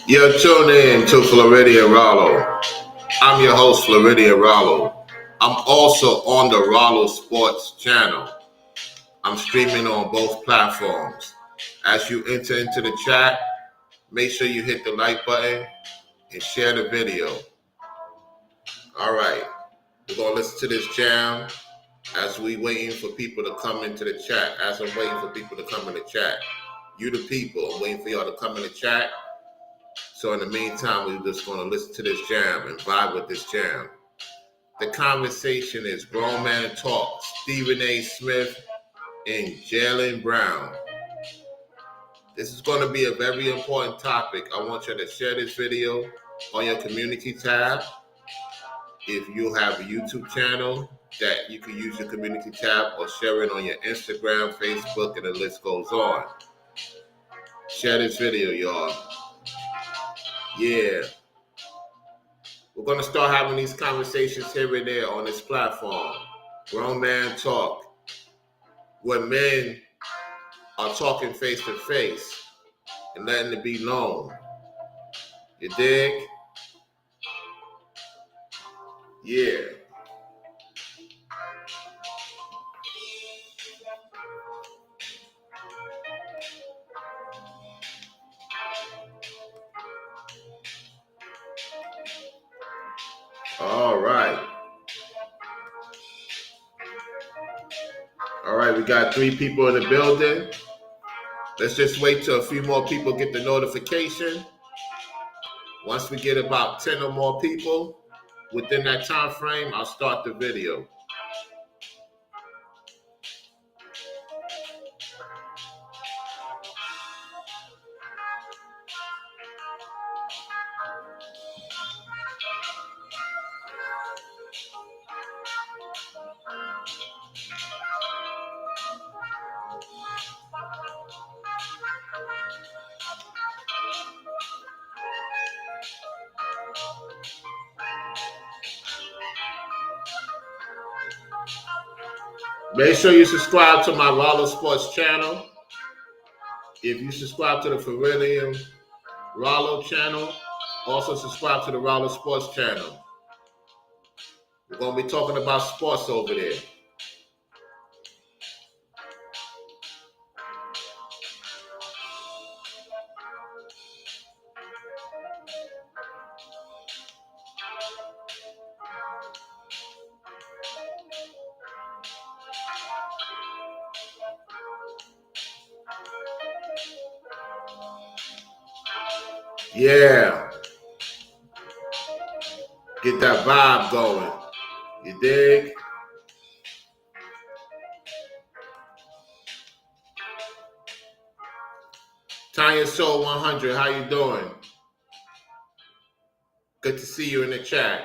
You're tuned in to Floridian Rollo. I'm your host, Floridian Rollo. I'm also on the Rollo Sports channel. I'm streaming on both platforms. As you enter into the chat, make sure you hit the like button and share the video. All right, we're going to listen to this jam as we waiting for people to come into the chat. As I'm waiting for people to come in the chat. You the people, I'm waiting for y'all to come in the chat. So in the meantime, we're just going to listen to this jam and vibe with this jam. The conversation is Grown Man Talk, Stephen A. Smith and Jalen Brown. This is going to be a very important topic. I want you to share this video on your community tab. If you have a YouTube channel, that you can use your community tab or share it on your Instagram, Facebook, and the list goes on. Share this video, y'all. Yeah. We're going to start having these conversations here and there on this platform. Grown Man Talk, where men are talking face to face and letting it be known. You dig? Yeah. All right. All right, we got 3 people in the building. Let's just wait till a few more people get the notification. Once we get about 10 or more people within that time frame, I'll start the video. Make sure you subscribe to my Rollo Sports channel. If you subscribe to the Floridian Rollo channel, also subscribe to the Rollo Sports channel. We're going to be talking about sports over there. Yeah. Get that vibe going. You dig? Tanya Soul 100, how you doing? Good to see you in the chat.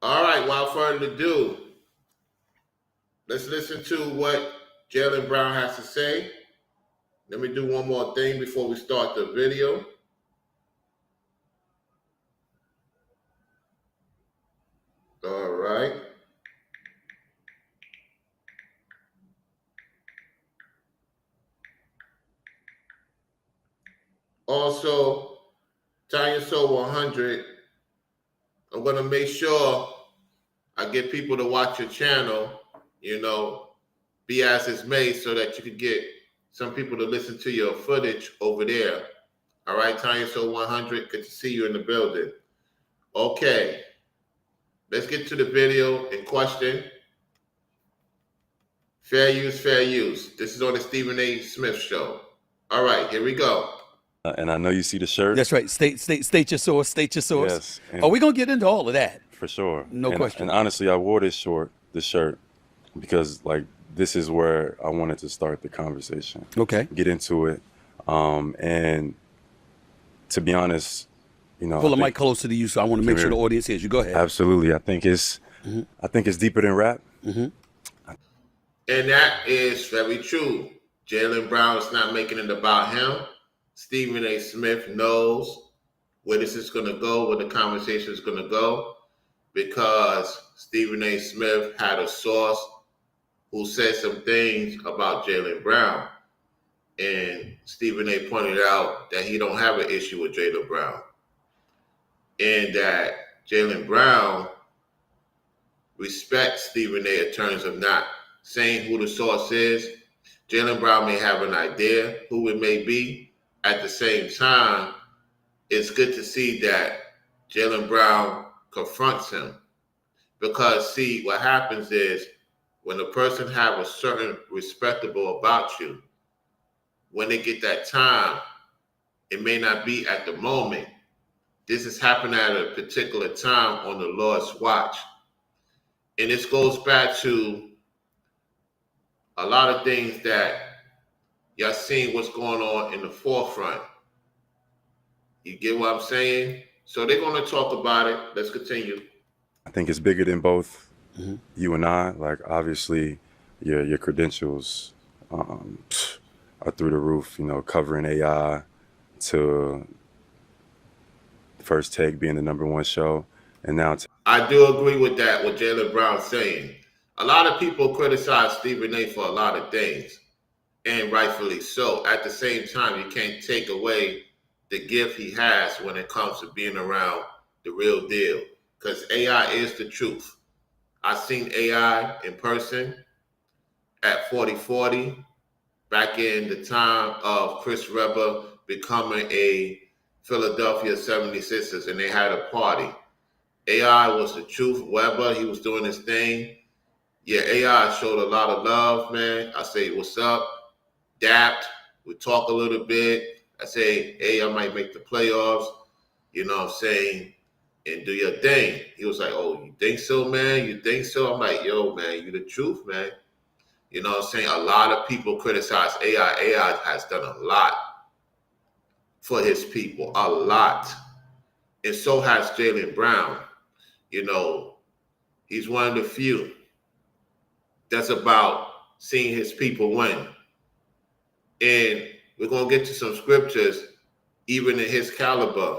All right, without further ado, let's listen to what Jalen Brown has to say. Let me do one more thing before we start the video. All right. Also, Tanya Soul 100, I'm going to make sure I get people to watch your channel, be as it's made so that you can get some people to listen to your footage over there. All right, Tanya Soul 100, good to see you in the building. Okay, let's get to the video in question. Fair use, fair use. This is on the Stephen A. Smith Show. All right, here we go. And I know you see the shirt. That's right. State your source. State your source. Yes. Oh, we're gonna get into all of that. For sure. No question. And honestly, I wore this shirt, because this is where I wanted to start the conversation. Okay. Get into it. And to be honest, pull the mic closer to you, so I want to make sure the audience hears you. Go ahead. Absolutely. I think it's deeper than rap. Mm-hmm. And that is very true. Jalen Brown is not making it about him. Stephen A. Smith knows where this is going to go, where the conversation is going to go, because Stephen A. Smith had a source who said some things about Jalen Brown. and Stephen A. pointed out that he don't have an issue with Jalen Brown, and that Jalen Brown respects Stephen A. in terms of not saying who the source is. Jalen Brown may have an idea who it may be. At the same time, it's good to see that Jalen Brown confronts him. Because, see, what happens is when a person have a certain respectable about you, when they get that time, it may not be at the moment. This is happening at a particular time on the Lord's watch. And this goes back to a lot of things that y'all seeing what's going on in the forefront. You get what I'm saying? So they're going to talk about it. Let's continue. I think it's bigger than both you and I. Like, obviously, your credentials are through the roof, you know, covering AI to First Take being the #1 show. And now I do agree with that, what Jalen Brown's saying. A lot of people criticize Stephen A. for a lot of things, and rightfully so. At the same time, you can't take away the gift he has when it comes to being around the real deal, because AI is the truth. I've seen AI in person at 4040 back in the time of Chris Webber becoming a Philadelphia 76ers, and they had a party. AI was the truth. Webber, he was doing his thing. Yeah, AI showed a lot of love, man. I say, what's up? Dapped. We talk a little bit. I say, hey, I might make the playoffs. You know what I'm saying? And do your thing. He was like, oh, you think so, man? You think so? I'm like, yo, man, you the truth, man. You know what I'm saying? A lot of people criticize AI. AI has done a lot for his people, a lot. And so has Jalen Brown. You know, he's one of the few that's about seeing his people win. And we're going to get to some scriptures, even in his caliber.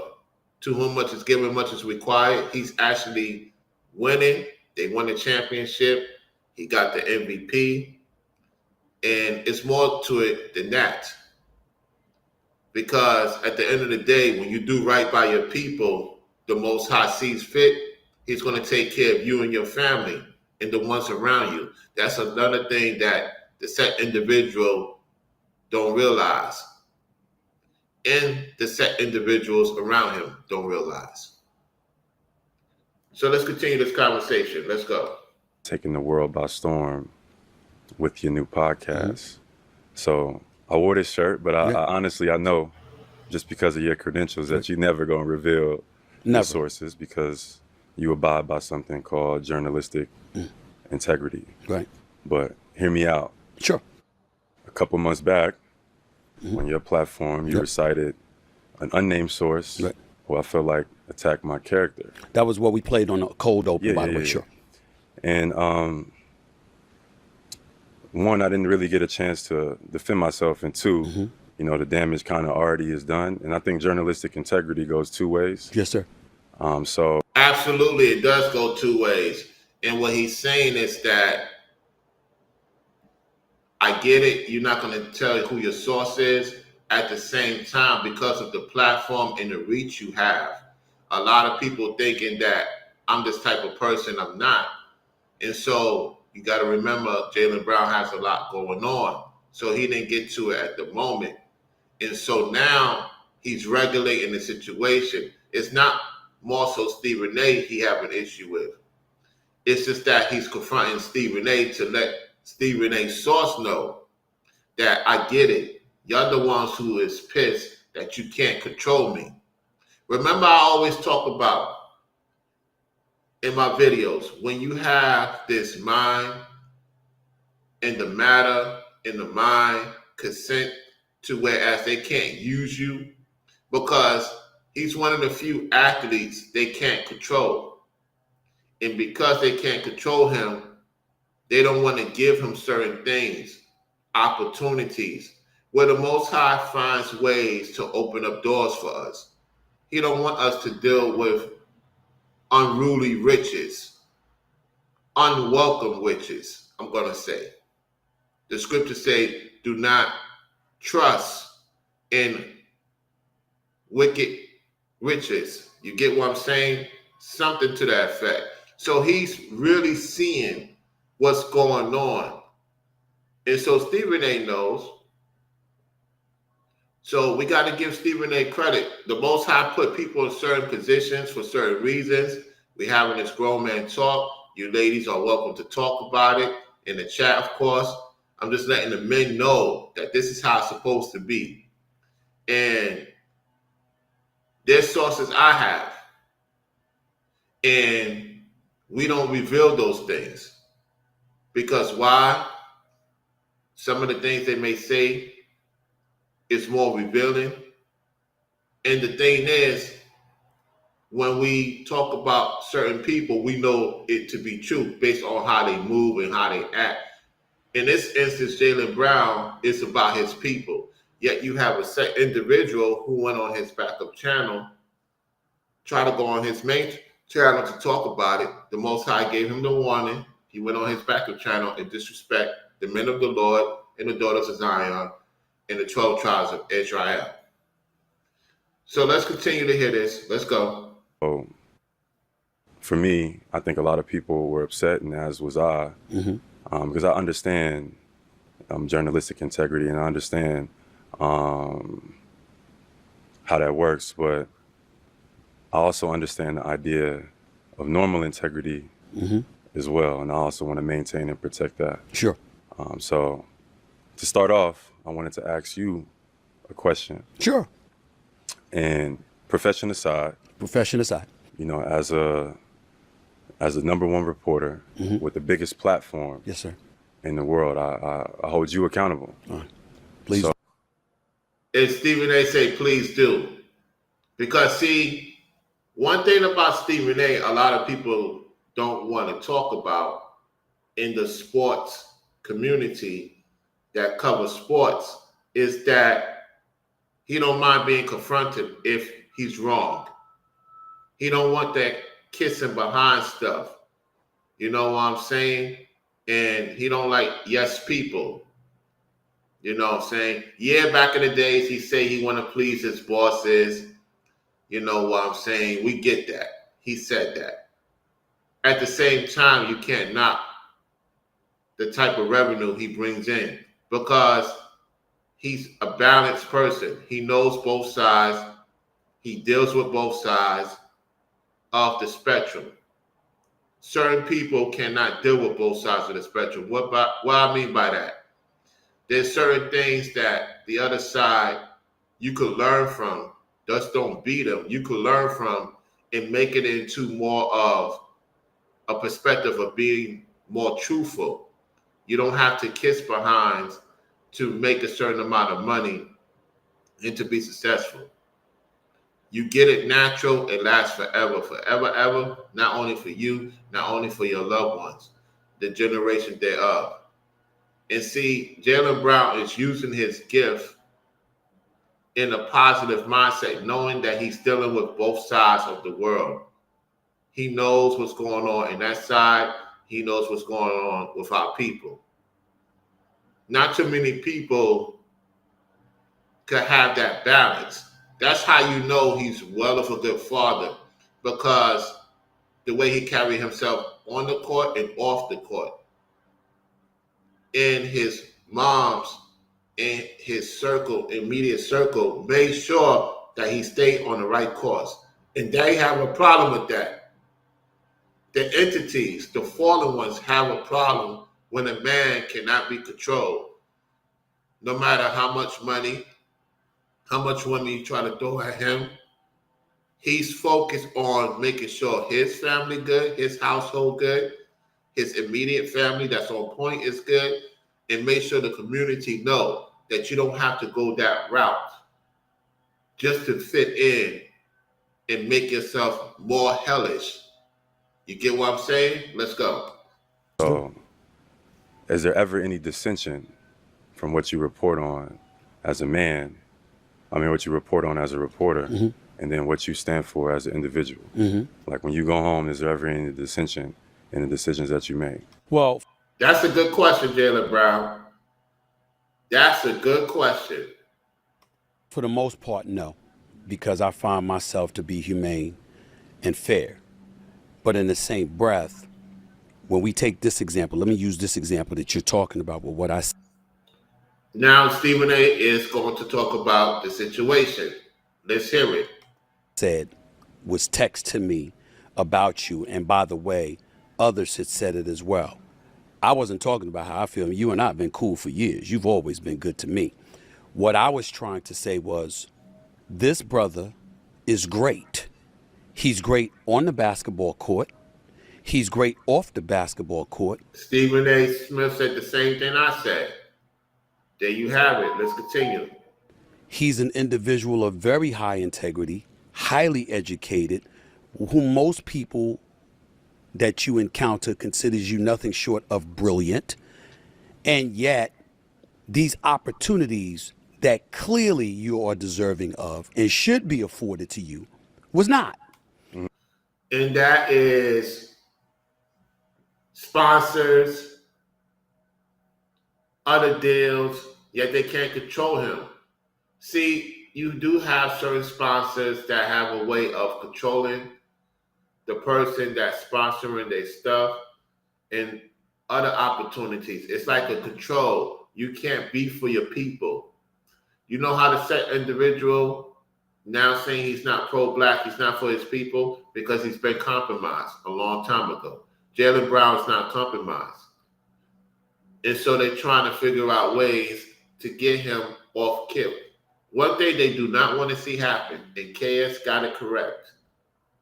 To whom much is given, much is required. He's actually winning. They won the championship. He got the MVP. And it's more to it than that. Because at the end of the day, when you do right by your people, the Most High sees fit, he's going to take care of you and your family and the ones around you. That's another thing that the set individual don't realize. And the set individuals around him don't realize. So let's continue this conversation. Let's go. taking the world by storm with your new podcast. So I wore this shirt, but I honestly, I know just because of your credentials that you're never going to reveal your sources, because you abide by something called journalistic integrity. Right. But hear me out. Sure. A couple months back, on your platform, you recited an unnamed source who I felt like attacked my character. That was what we played on a cold open, by the way. Sure. And one, I didn't really get a chance to defend myself, and two, you know, the damage kind of already is done. And I think journalistic integrity goes two ways. Yes, sir. So absolutely, it does go two ways. And what he's saying is that I get it. You're not going to tell who your source is. At the same time, because of the platform and the reach you have, a lot of people thinking that I'm this type of person. I'm not. And so you got to remember, Jalen Brown has a lot going on. So he didn't get to it at the moment. And so now he's regulating the situation. It's not more so Stephen A. he have an issue with. It's just that he's confronting Stephen A. to let Stephen A.'s source know that I get it. Y'all the ones who is pissed that you can't control me. Remember, I always talk about in my videos, when you have this mind and the matter in the mind consent to whereas they can't use you, because he's one of the few athletes they can't control. And because they can't control him, they don't want to give him certain things, opportunities, where the Most High finds ways to open up doors for us. He don't want us to deal with unruly riches, unwelcome riches, I'm going to say. The scriptures say, do not trust in wicked riches. You get what I'm saying? Something to that effect. So he's really seeing what's going on. And so Stephen A knows. So we got to give Stephen A credit. The Most High put people in certain positions for certain reasons. We're having this grown man talk. You ladies are welcome to talk about it in the chat, of course. I'm just letting the men know that this is how it's supposed to be. And there's sources I have. And we don't reveal those things. Because why? Some of the things they may say is more revealing. And the thing is, when we talk about certain people, we know it to be true based on how they move and how they act. In this instance, Jalen Brown is about his people. Yet you have a set individual who went on his backup channel, try to go on his main channel to talk about it. The Most High gave him the warning. He went on his backup channel and disrespect the men of the Lord and the daughters of Zion and the 12 tribes of Israel. So let's continue to hear this. Let's go. So for me, I think a lot of people were upset, and as was I, because I understand journalistic integrity and I understand how that works, but I also understand the idea of normal integrity as well, and I also want to maintain and protect that. Sure. So to start off, I wanted to ask you a question. Sure. And profession aside, you know, as a number one reporter with the biggest platform, yes, sir, in the world, I hold you accountable. Please. So, and Stephen A say, please do. Because see, one thing about Stephen A lot of people don't want to talk about in the sports community that covers sports is that he don't mind being confronted if he's wrong. He don't want that kissing behind stuff. You know what I'm saying? And he don't like yes people. You know what I'm saying? Yeah, back in the days, he say he want to please his bosses. You know what I'm saying? We get that. He said that. At the same time, you can't knock the type of revenue he brings in because he's a balanced person. He knows both sides. He deals with both sides of the spectrum. Certain people cannot deal with both sides of the spectrum. What I mean by that? There's certain things that the other side you could learn from. Just don't beat them. You could learn from and make it into more of a perspective of being more truthful. You don't have to kiss behinds to make a certain amount of money and to be successful. You get it natural, it lasts forever, ever, not only for you, not only for your loved ones, the generation thereof. And see, Jalen Brown is using his gift in a positive mindset, knowing that he's dealing with both sides of the world. He knows what's going on in that side. He knows what's going on with our people. Not too many people could have that balance. That's how you know he's well of a good father, because the way he carried himself on the court and off the court. In his mom's, in his circle, immediate circle, made sure that he stayed on the right course. And they have a problem with that. The entities, the fallen ones, have a problem when a man cannot be controlled. No matter how much money, how much women you try to throw at him, he's focused on making sure his family good, his household good, his immediate family that's on point is good, and make sure the community know that you don't have to go that route just to fit in and make yourself more hellish. You get what I'm saying? Let's go. So, is there ever any dissension from what you report on as a man? I mean, what you report on as a reporter, and then what you stand for as an individual. Like when you go home, is there ever any dissension in the decisions that you make? Well, that's a good question, Jalen Brown. That's a good question. For the most part, no, because I find myself to be humane and fair. But in the same breath, when we take this example, let me use this example that you're talking about with what I Now Stephen A is going to talk about the situation. Let's hear it. said was text to me about you. And by the way, others had said it as well. I wasn't talking about how I feel. You and I have been cool for years. You've always been good to me. What I was trying to say was, this brother is great. He's great on the basketball court. He's great off the basketball court. Stephen A. Smith said the same thing I said. There you have it. Let's continue. He's an individual of very high integrity, highly educated, whom most people that you encounter considers you nothing short of brilliant. And yet, these opportunities that clearly you are deserving of and should be afforded to you was not. And that is sponsors, other deals, yet they can't control him. See, you do have certain sponsors that have a way of controlling the person that's sponsoring their stuff and other opportunities. It's like a control. You can't be for your people. You know how to set individual now saying he's not pro-black, he's not for his people because he's been compromised a long time ago. Jalen Brown is not compromised. And so they're trying to figure out ways to get him off kill. One thing they do not want to see happen, and KS got it correct,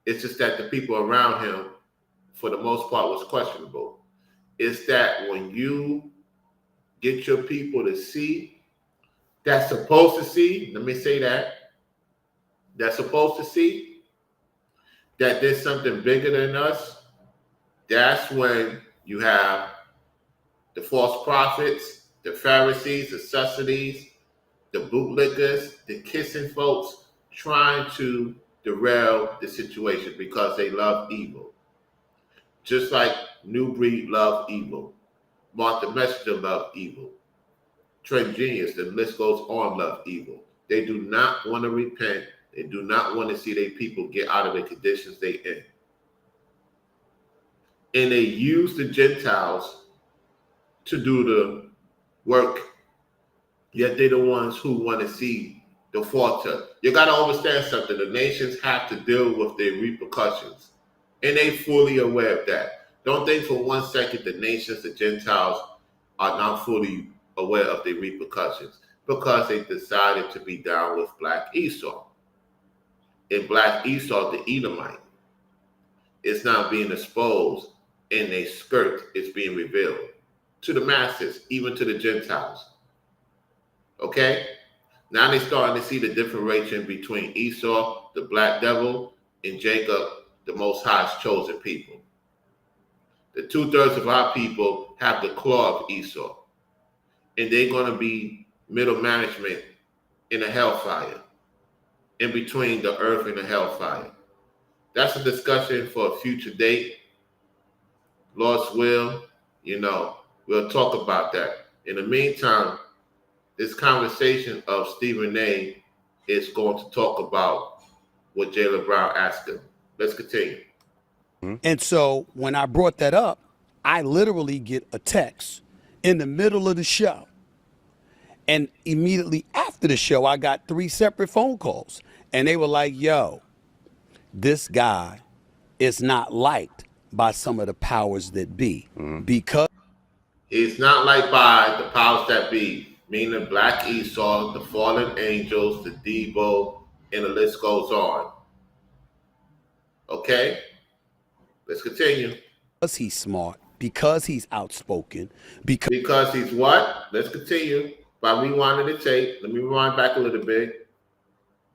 it's just that the people around him, for the most part, was questionable, is that when you get your people to see, that's supposed to see, let me say that's supposed to see that there's something bigger than us, that's when you have the false prophets, the Pharisees, the Sadducees, the bootlickers, the kissing folks trying to derail the situation because they love evil. Just like New Breed loved evil. Mark the Messenger loved evil. Trent Genius, the list goes on, loved evil. They do not want to repent. They do not want to see their people get out of the conditions they in. And they use the Gentiles to do the work, yet they're the ones who want to see the falter. You got to understand something. The nations have to deal with their repercussions, and they fully aware of that. Don't think for 1 second the nations, the Gentiles, are not fully aware of their repercussions because they decided to be down with Black Esau. And Black Esau, the Edomite, is now being exposed in a skirt. It's being revealed to the masses, even to the Gentiles. Okay? Now they're starting to see the differentiation between Esau, the black devil, and Jacob, the Most High's chosen people. The 2/3 of our people have the claw of Esau, and they're going to be middle management in a hellfire, in between the earth and the hellfire. That's a discussion for a future date. Lord's will, we'll talk about that. In the meantime, this conversation of Stephen A is going to talk about what Jalen Brown asked him. Let's continue. And so when I brought that up, I literally get a text in the middle of the show. And immediately after the show, I got 3 separate phone calls. And they were like, yo, this guy is not liked by some of the powers that be. Because he's not liked by the powers that be, meaning Black Esau, the fallen angels, the Debo, and the list goes on. Okay? Let's continue. Because he's smart, because he's outspoken, because he's what? Let's continue. By rewinding the tape, let me rewind back a little bit.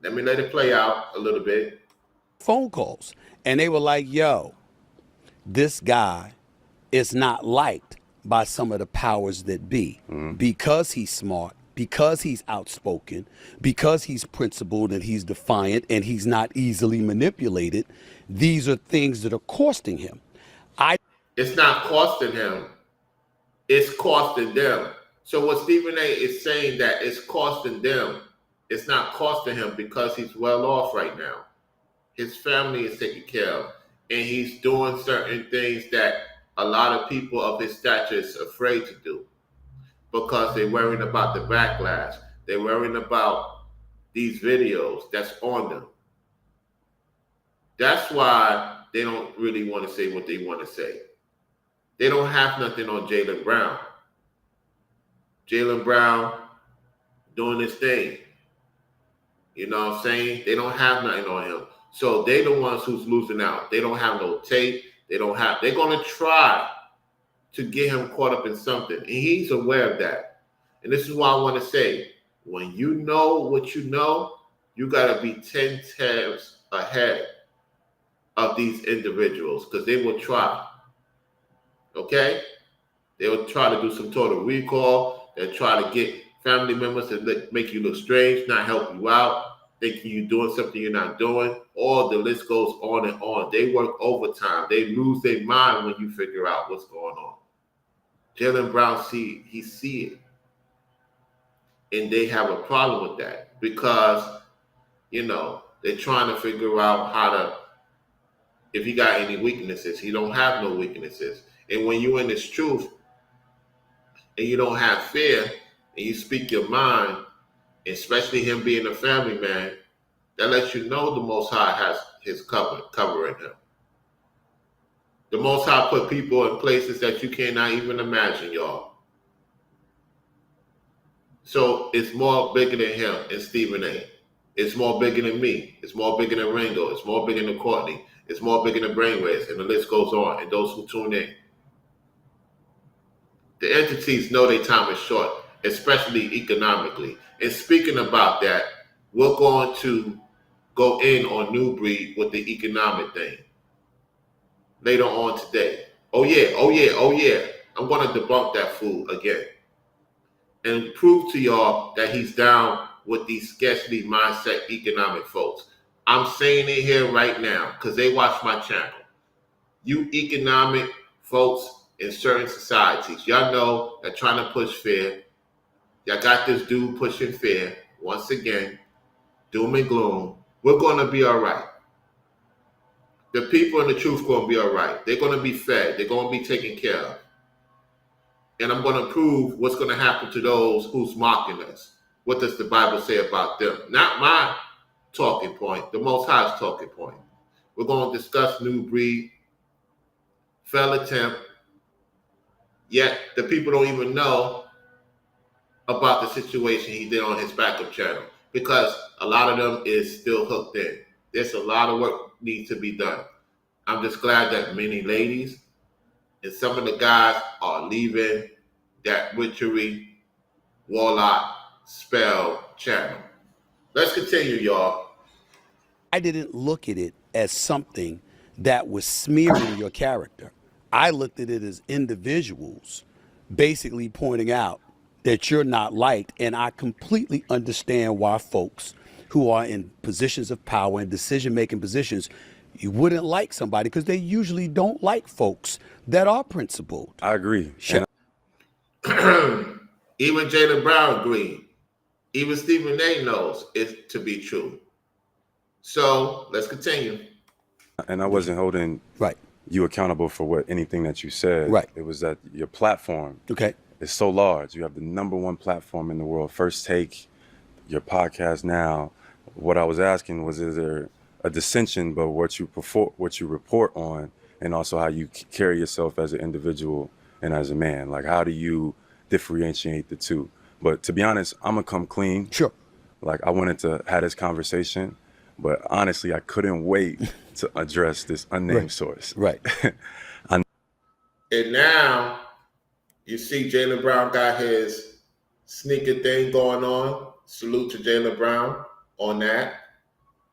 Let me let it play out a little bit. Phone calls. And they were like, yo, this guy is not liked by some of the powers that be. Because he's smart, because he's outspoken, because he's principled and he's defiant and he's not easily manipulated. These are things that are costing him. It's not costing him. It's costing them. So what Stephen A is saying that it's costing them, it's not costing him because he's well off right now. His family is taken care of, and he's doing certain things that a lot of people of his stature is afraid to do because they're worrying about the backlash. They're worrying about these videos that's on them. That's why they don't really want to say what they want to say. They don't have nothing on Jalen Brown. Jalen Brown doing his thing. You know what I'm saying? They don't have nothing on him. So they the ones who's losing out. They don't have no tape. They're going to try to get him caught up in something. And he's aware of that. And this is why I want to say, when you know what you know, you got to be 10 tabs ahead of these individuals because they will try. Okay? They will try to do some total recall. They'll try to get family members to make you look strange, not help you out, thinking you're doing something you're not doing. Or the list goes on and on. They work overtime. They lose their mind when you figure out what's going on. Jalen Brown see it. And they have a problem with that because, they're trying to figure out how to, if he got any weaknesses. He don't have no weaknesses. And when you're in this truth and you don't have fear and you speak your mind, especially him being a family man, that lets you know the Most High has his covering him. The Most High put people in places that you cannot even imagine, y'all. So it's more bigger than him and Stephen A. It's more bigger than me. It's more bigger than Ringo. It's more bigger than Courtney. It's more bigger than Brainwaves. And the list goes on. And those who tune in. The entities know their time is short, especially economically. And speaking about that, we're going to go in on New Breed with the economic thing later on today. Oh yeah. I'm going to debunk that fool again and prove to y'all that he's down with these scarcity mindset economic folks. I'm saying it here right now because they watch my channel. You economic folks in certain societies, y'all know that trying to push fear. Y'all got this dude pushing fear. Once again, doom and gloom. We're going to be all right. The people in the truth going to be all right. They're going to be fed. They're going to be taken care of. And I'm going to prove what's going to happen to those who's mocking us. What does the Bible say about them? Not my talking point, the Most High's talking point. We're going to discuss New Breed, failed attempt, yet the people don't even know about the situation he did on his backup channel because a lot of them is still hooked in. There's a lot of work needs to be done. I'm just glad that many ladies and some of the guys are leaving that witchery, warlock, spell channel. Let's continue, y'all. I didn't look at it as something that was smearing your character. I looked at it as individuals basically pointing out that you're not liked. And I completely understand why folks who are in positions of power and decision-making positions, you wouldn't like somebody because they usually don't like folks that are principled. I agree. Even Jalen Brown agreed. Even Stephen A knows it to be true. So let's continue. And I wasn't holding you accountable for anything that you said. Right. It was that your platform is so large. You have the #1 platform in the world. First Take, your podcast now. What I was asking was, is there a dissension about what you report on, and also how you carry yourself as an individual and as a man? Like, how do you differentiate the two? But to be honest, I'm gonna come clean. Sure. Like, I wanted to have this conversation, but honestly, I couldn't wait to address this unnamed source. Right. And now you see Jalen Brown got his sneaker thing going on. Salute to Jalen Brown on that.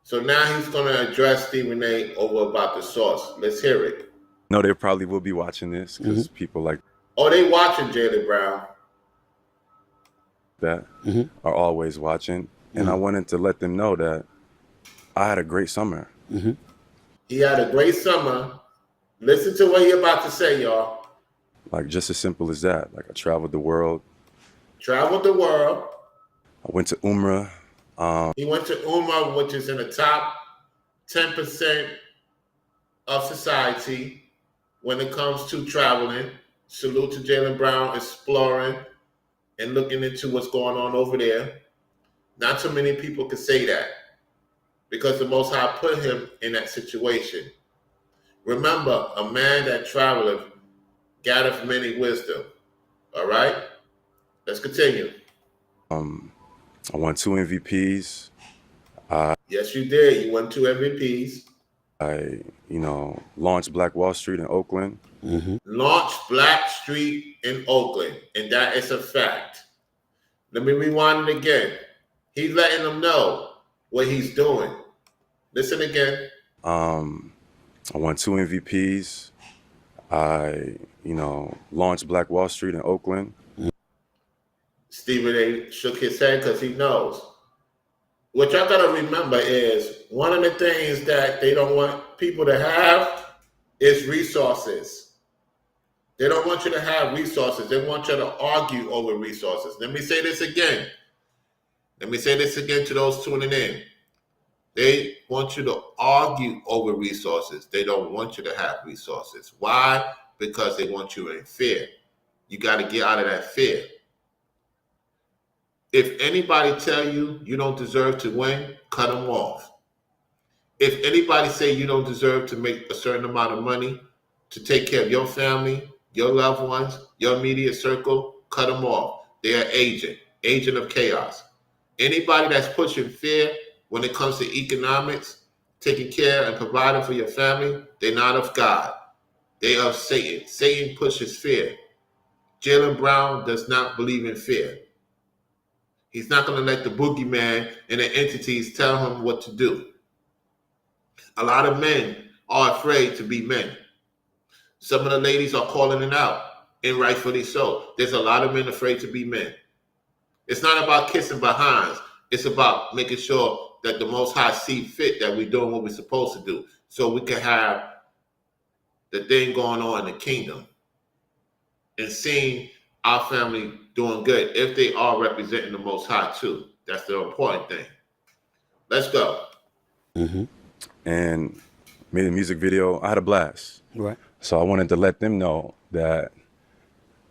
So now he's going to address Stephen A. over about the source. Let's hear it. No, they probably will be watching this because people like they watching Jalen Brown. That are always watching. And I wanted to let them know that I had a great summer. He had a great summer. Listen to what he's about to say, y'all. Like, just as simple as that. Like, I traveled the world. traveled the world. I went to Umrah. He went to Umar, which is in the top 10% of society when it comes to traveling. Salute to Jalen Brown exploring and looking into what's going on over there. Not too many people can say that because the Most High put him in that situation. Remember, a man that traveleth gathereth many wisdom. All right? Let's continue. I won 2 MVPs. Yes, you did. You won 2 MVPs. I, launched Black Wall Street in Oakland. Launched Black Street in Oakland, and that is a fact. Let me rewind it again. He's letting them know what he's doing. Listen again. I won 2 MVPs. I, launched Black Wall Street in Oakland. Stephen A. shook his head because he knows. What y'all got to remember is one of the things that they don't want people to have is resources. They don't want you to have resources. They want you to argue over resources. Let me say this again. Let me say this again to those tuning in. They want you to argue over resources. They don't want you to have resources. Why? Because they want you in fear. You got to get out of that fear. If anybody tell you you don't deserve to win, cut them off. If anybody say you don't deserve to make a certain amount of money to take care of your family, your loved ones, your immediate circle, cut them off. They're an agent of chaos. Anybody that's pushing fear when it comes to economics, taking care and providing for your family, they're not of God. They are of Satan. Satan pushes fear. Jalen Brown does not believe in fear. He's not going to let the boogeyman and the entities tell him what to do. A lot of men are afraid to be men. Some of the ladies are calling it out, and rightfully so. There's a lot of men afraid to be men. It's not about kissing behinds. It's about making sure that the Most High see fit that we're doing what we're supposed to do so we can have the thing going on in the kingdom and seeing our family doing good if they are representing the Most High too. That's the important thing. Let's go. And made a music video. I had a blast. Right. So I wanted to let them know that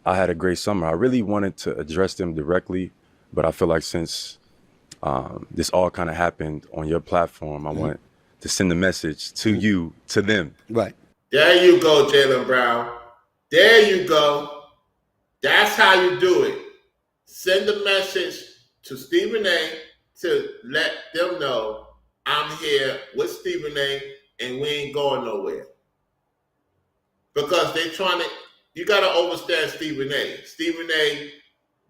I had a great summer. I really wanted to address them directly, but I feel like since this all kind of happened on your platform, I want to send the message to you, to them. Right. There you go, Jalen Brown. There you go. That's how you do it. Send a message to Stephen A. to let them know I'm here with Stephen A. and we ain't going nowhere. Because they're trying to, you got to understand Stephen A. Stephen A.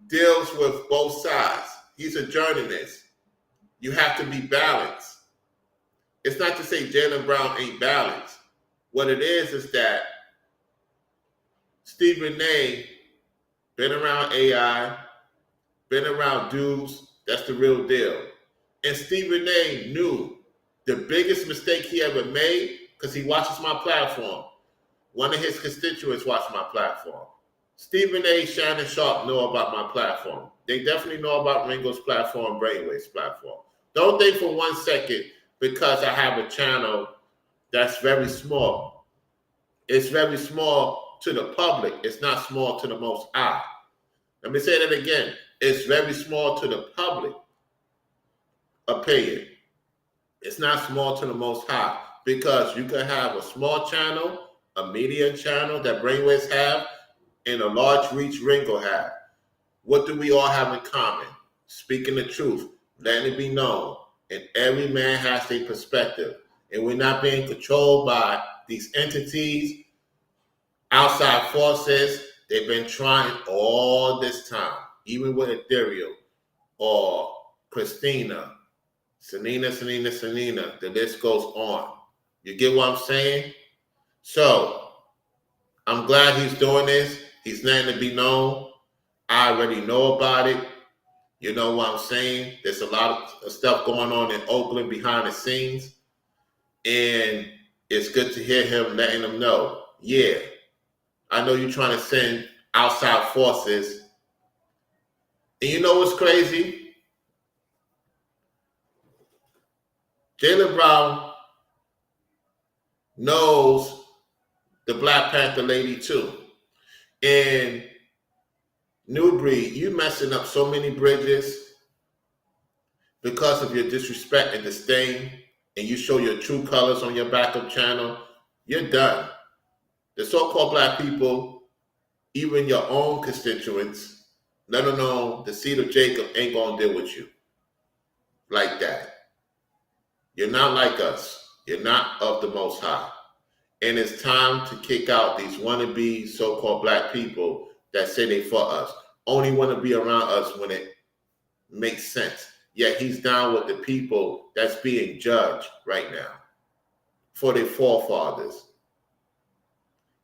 deals with both sides. He's a journalist. You have to be balanced. It's not to say Jalen Brown ain't balanced. What it is that Stephen A. been around AI, been around dudes, that's the real deal. And Stephen A. knew the biggest mistake he ever made, because he watches my platform. One of his constituents watch my platform. Stephen A. Shannon Sharp know about my platform. They definitely know about Ringo's platform, Brainwave's platform. Don't think for 1 second because I have a channel that's very small. It's very small to the public. It's not small to the Most High. Let me say that again. It's very small to the public opinion. It's not small to the Most High because you can have a small channel, a media channel that Brainwaves have, and a large reach Ringo have. What do we all have in common? Speaking the truth, letting it be known. And every man has a perspective. And we're not being controlled by these entities, outside forces. They've been trying all this time, even with Ethereal or Christina, Selena, the list goes on. You get what I'm saying? So, I'm glad he's doing this. He's letting it be known. I already know about it. You know what I'm saying? There's a lot of stuff going on in Oakland behind the scenes. And it's good to hear him letting them know. Yeah, I know you're trying to send outside forces And you know what's crazy? Jalen Brown knows the Black Panther lady too. And New Breed, you messing up so many bridges because of your disrespect and disdain, and you show your true colors on your backup channel. You're done. The so-called black people, even your own constituents, let alone the seed of Jacob, ain't gonna deal with you like that. You're not like us. You're not of the Most High. And it's time to kick out these wannabe so-called black people that say they for us, only want to be around us when it makes sense. Yet he's down with the people that's being judged right now for their forefathers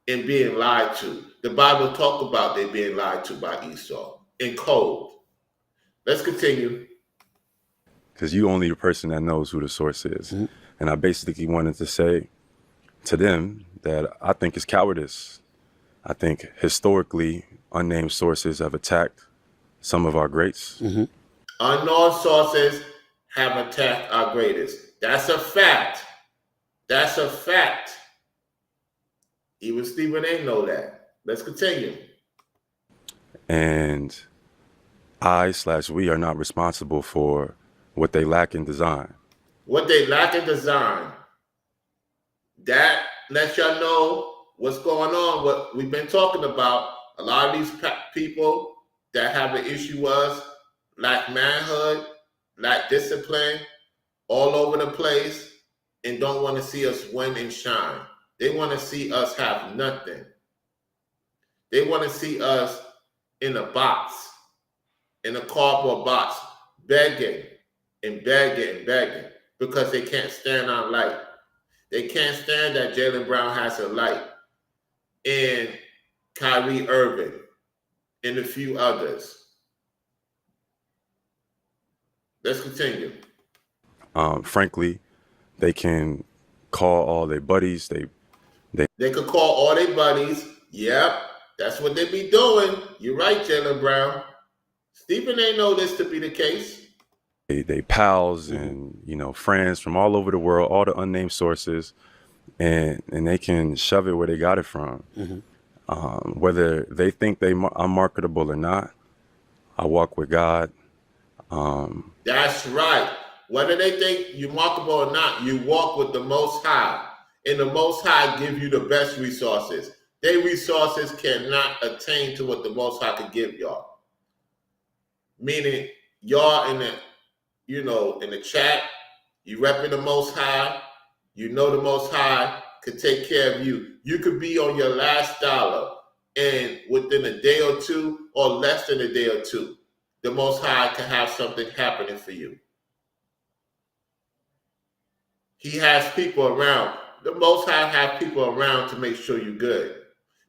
and being lied to. The Bible talk about they being lied to by Esau in code. Let's continue. Because you only the person that knows who the source is. Mm-hmm. And I basically wanted to say to them that I think it's cowardice. I think historically unnamed sources have attacked some of our greats. Mm-hmm. Unknown sources have attacked our greatest. That's a fact. That's a fact. Even Stephen A. know that. Let's continue. And we are not responsible for what they lack in design. What they lack in design. That lets y'all know what's going on, what we've been talking about. A lot of these people that have an issue with us lack manhood, lack discipline, all over the place, and don't want to see us win and shine. They want to see us have nothing. They want to see us in a box, in a cardboard box, begging and begging and begging because they can't stand our light. They can't stand that Jalen Brown has a light, and Kyrie Irving, and a few others. Let's continue. Frankly, they can call all their buddies. They could call all their buddies. Yep, that's what they be doing. You're right, Jalen Brown. Stephen ain't know this to be the case. They pals and friends from all over the world, all the unnamed sources, and they can shove it where they got it from. Mm-hmm. Whether they think I'm marketable or not, I walk with God. That's right. Whether they think you're marketable or not, you walk with the Most High. And the Most High give you the best resources. Their resources cannot attain to what the Most High could give y'all. Meaning, y'all in the chat, you repping the Most High. You know the Most High could take care of you. You could be on your last dollar, and within a day or two, or less than a day or two, the Most High can have something happening for you. He has people around. The Most High have people around to make sure you're good.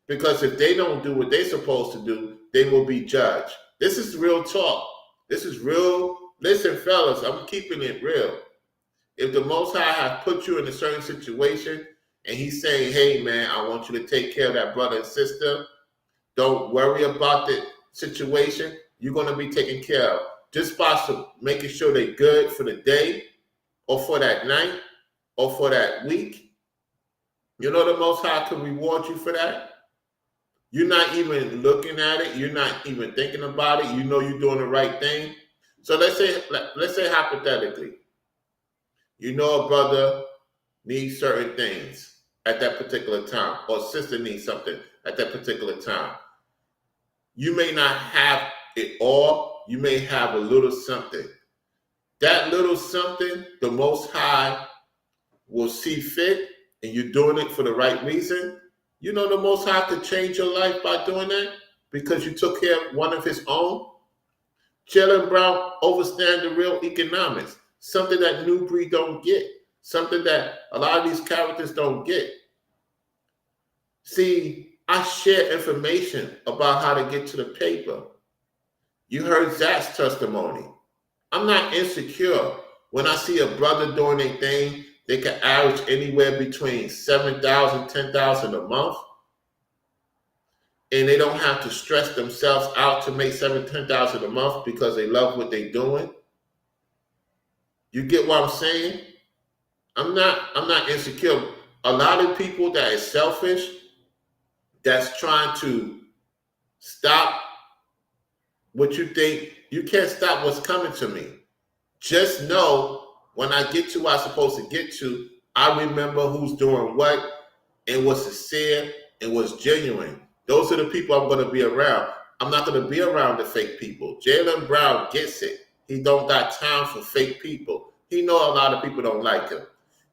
Because if they don't do what they're supposed to do, they will be judged. This is real talk. This is real. Listen, fellas, I'm keeping it real. If the Most High has put you in a certain situation and he's saying, hey, man, I want you to take care of that brother and sister, don't worry about the situation. You're going to be taken care of. Just by making sure they're good for the day or for that night or for that week. You know the Most High can reward you for that. You're not even looking at it. You're not even thinking about it. You know you're doing the right thing. So let's say hypothetically, you know a brother needs certain things at that particular time, or sister needs something at that particular time. You may not have it all. You may have a little something. That little something, the Most High will see fit, and you're doing it for the right reason. You know the Most High could change your life by doing that because you took care of one of his own. Jalen Brown understands the real economics, something that New Breed don't get, something that a lot of these characters don't get. See, I share information about how to get to the paper. You heard Zach's testimony. I'm not insecure. When I see a brother doing a thing, they can average anywhere between $7,000, $10,000 a month. and they don't have to stress themselves out to make $7,000-10,000 a month because they love what they're doing. You get what I'm saying? I'm not insecure. A lot of people that is selfish, that's trying to stop what you think. You can't stop what's coming to me. Just know when I get to where I'm supposed to get to, I remember who's doing what and what's sincere and what's genuine. Those are the people I'm going to be around. I'm not going to be around the fake people. Jalen Brown gets it. He don't got time for fake people. He know a lot of people don't like him.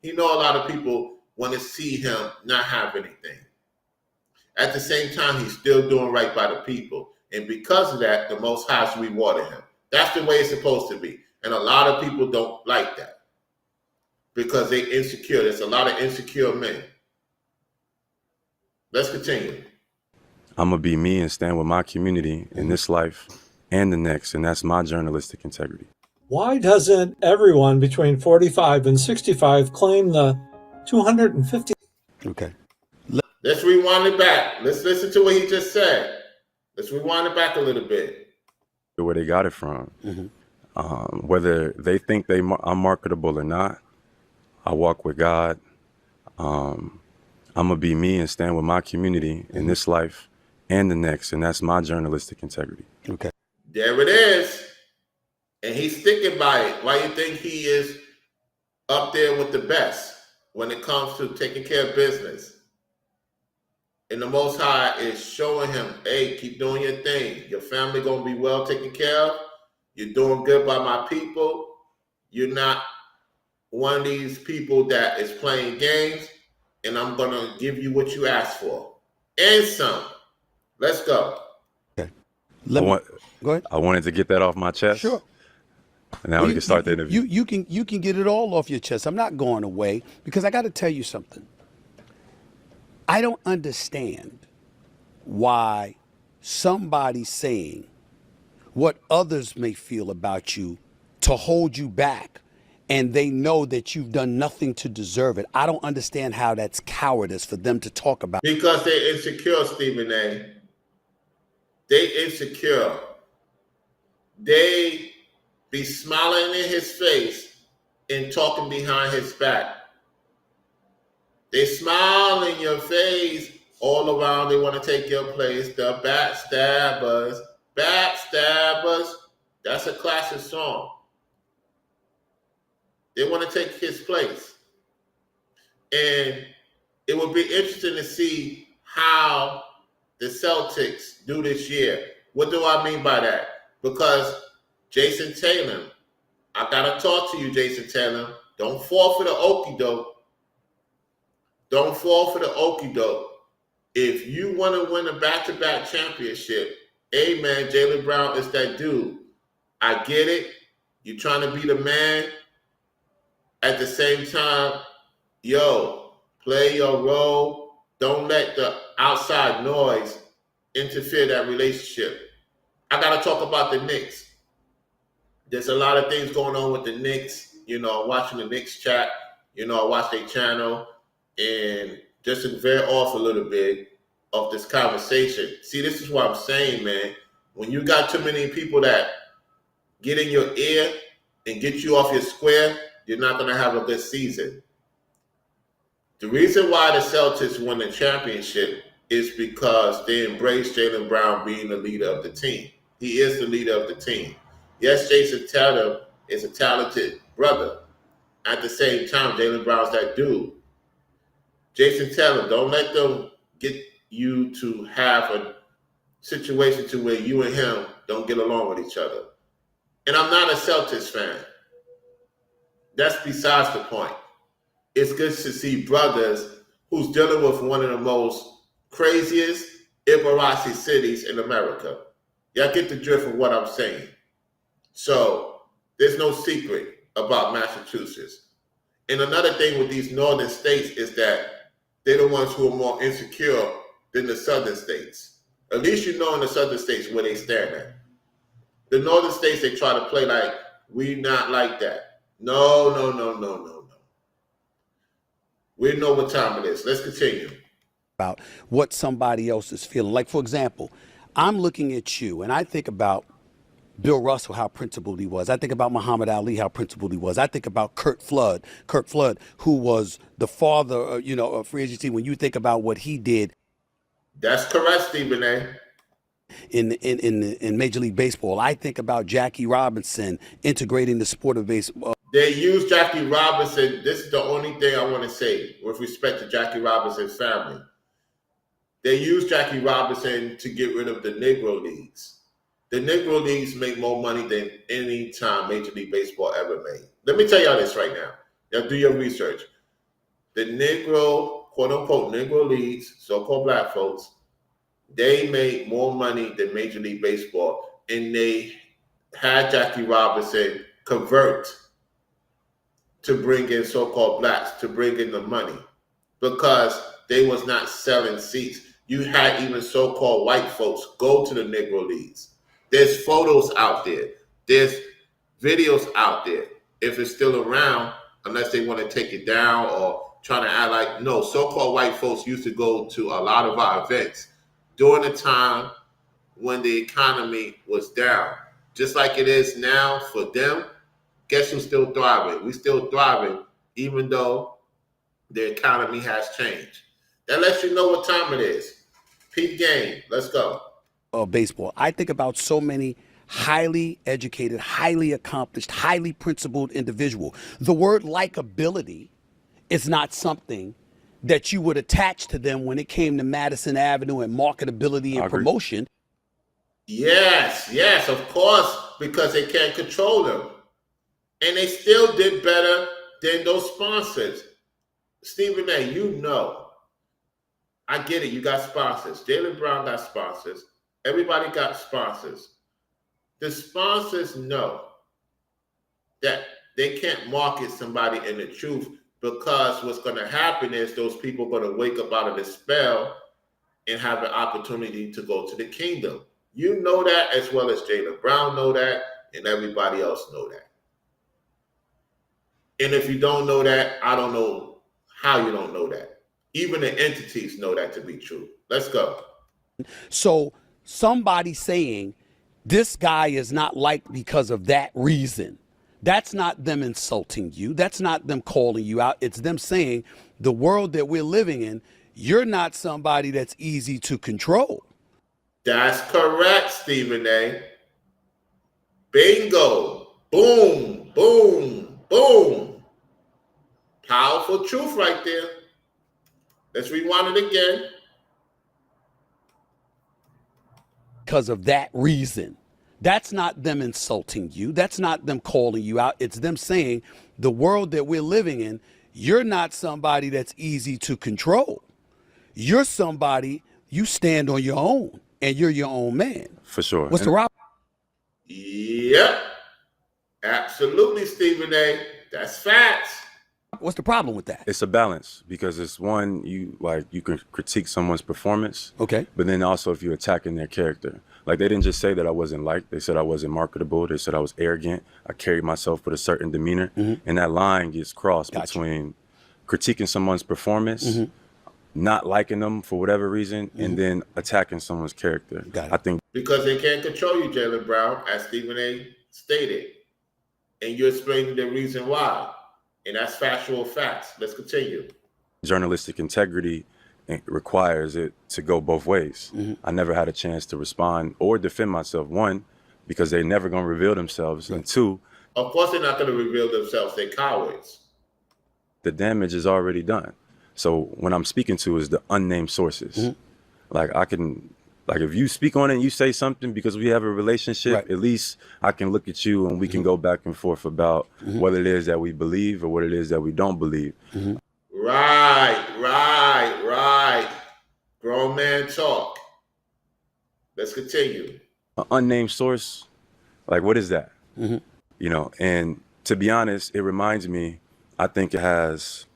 He know a lot of people want to see him not have anything. At the same time, he's still doing right by the people. And because of that, the Most High's rewarded him. That's the way it's supposed to be. And a lot of people don't like that because they're insecure. There's a lot of insecure men. Let's continue. I'm going to be me and stand with my community in this life and the next, and that's my journalistic integrity. Why doesn't everyone between 45 and 65 claim the 250? Okay. Let's rewind it back. Let's listen to what he just said. Let's rewind it back a little bit. Where they got it from. Whether they think I'm marketable or not, I walk with God. I'm going to be me and stand with my community in this life and the next, and that's my journalistic integrity. Okay. There it is. And he's sticking by it. Why you think he is up there with the best when it comes to taking care of business? And the Most High is showing him, hey, keep doing your thing. Your family going to be well taken care of. You're doing good by my people. You're not one of these people that is playing games. And I'm going to give you what you asked for. And some. Let's go. Okay. Go ahead. I wanted to get that off my chest. Sure. And now we can start the interview. You can get it all off your chest. I'm not going away because I got to tell you something. I don't understand why somebody saying what others may feel about you to hold you back, and they know that you've done nothing to deserve it. I don't understand how that's cowardice for them to talk about. Because they're insecure, Stephen A. They insecure. They be smiling in his face and talking behind his back. They smile in your face all around. They want to take your place. The backstabbers. Backstabbers. That's a classic song. They want to take his place. And it would be interesting to see how the Celtics do this year. What do I mean by that? Because Jason Taylor, I got to talk to you, Jason Taylor. Don't fall for the okie doke. Don't fall for the okie doke. If you want to win a back-to-back championship, hey, man, Jalen Brown is that dude. I get it. You're trying to be the man. At the same time, play your role. Don't let the outside noise interfere that relationship. I got to talk about the Knicks. There's a lot of things going on with the Knicks. Watching the Knicks chat. I watch their channel. And just to veer off a little bit of this conversation. See, this is what I'm saying, man. When you got too many people that get in your ear and get you off your square, you're not going to have a good season. The reason why the Celtics won the championship is because they embraced Jalen Brown being the leader of the team. He is the leader of the team. Yes, Jason Tatum is a talented brother. At the same time, Jalen Brown's that dude. Jason Taylor, don't let them get you to have a situation to where you and him don't get along with each other. And I'm not a Celtics fan. That's besides the point. It's good to see brothers who's dealing with one of the most craziest Ibarasi cities in America. Y'all get the drift of what I'm saying. So there's no secret about Massachusetts. And another thing with these northern states is that they're the ones who are more insecure than the southern states. At least you know in the southern states where they stand at. The northern states, they try to play like, we not like that. No. We know what time it is. Let's continue. about what somebody else is feeling. Like, for example, I'm looking at you and I think about Bill Russell, how principled he was. I think about Muhammad Ali, how principled he was. I think about Kurt Flood, who was the father, of free agency. When you think about what he did That's correct, Stephen A. in Major League Baseball, I think about Jackie Robinson integrating the sport of baseball. They use Jackie Robinson. This is the only thing I want to say with respect to Jackie Robinson's family. They use Jackie Robinson to get rid of the Negro Leagues. The Negro Leagues make more money than any time Major League Baseball ever made. Let me tell y'all this right now. Now do your research. The Negro, quote unquote, Negro Leagues, so-called black folks, they made more money than Major League Baseball. And they had Jackie Robinson convert to bring in so-called blacks, to bring in the money, because they was not selling seats. You had even so-called white folks go to the Negro Leagues. There's photos out there. There's videos out there. If it's still around, unless they want to take it down or trying to act like, no, so-called white folks used to go to a lot of our events during the time when the economy was down. Just like it is now for them, guess who's still thriving? We still thriving, even though the economy has changed. That lets you know what time it is. Peak game. Let's go. Baseball. I think about so many highly educated, highly accomplished, highly principled individual. The word likability is not something that you would attach to them when it came to Madison Avenue and marketability and promotion. Yes, of course, because they can't control them. And they still did better than those sponsors. Stephen A., you know, I get it. You got sponsors. Jalen Brown got sponsors. Everybody got sponsors. The sponsors know that they can't market somebody in the truth, because what's going to happen is those people are going to wake up out of the spell and have an opportunity to go to the kingdom. You know that as well as Jalen Brown know that, and everybody else know that. And if you don't know that, I don't know how you don't know that. Even the entities know that to be true. Let's go. So somebody saying this guy is not liked because of that reason, that's not them insulting you. That's not them calling you out. It's them saying the world that we're living in, you're not somebody that's easy to control. That's correct, Stephen A. Bingo. Boom, boom, boom. Powerful truth right there. Let's rewind it again. Because of that reason. That's not them insulting you. That's not them calling you out. It's them saying the world that we're living in, you're not somebody that's easy to control. You're somebody, you stand on your own and you're your own man. For sure. What's the problem? Yep. Absolutely, Stephen A. That's facts. What's the problem with that? It's a balance, because it's one, you can critique someone's performance. Okay. But then also if you're attacking their character. Like, they didn't just say that I wasn't liked. They said I wasn't marketable. They said I was arrogant. I carried myself with a certain demeanor. Mm-hmm. And that line gets crossed between critiquing someone's performance, not liking them for whatever reason, and then attacking someone's character. I think because they can't control you, Jalen Brown, as Stephen A. stated. And you're explaining the reason why. And that's factual facts. Let's continue. Journalistic integrity requires it to go both ways. I never had a chance to respond or defend myself. One, because they're never going to reveal themselves. And two, of course they're not going to reveal themselves. They're cowards. The damage is already done. So what I'm speaking to is the unnamed sources. Like, if you speak on it and you say something because we have a relationship, at least I can look at you and we can go back and forth about what it is that we believe or what it is that we don't believe. Right. Grown man talk. Let's continue. An unnamed source, like, what is that? You know, and to be honest, it reminds me, I think it has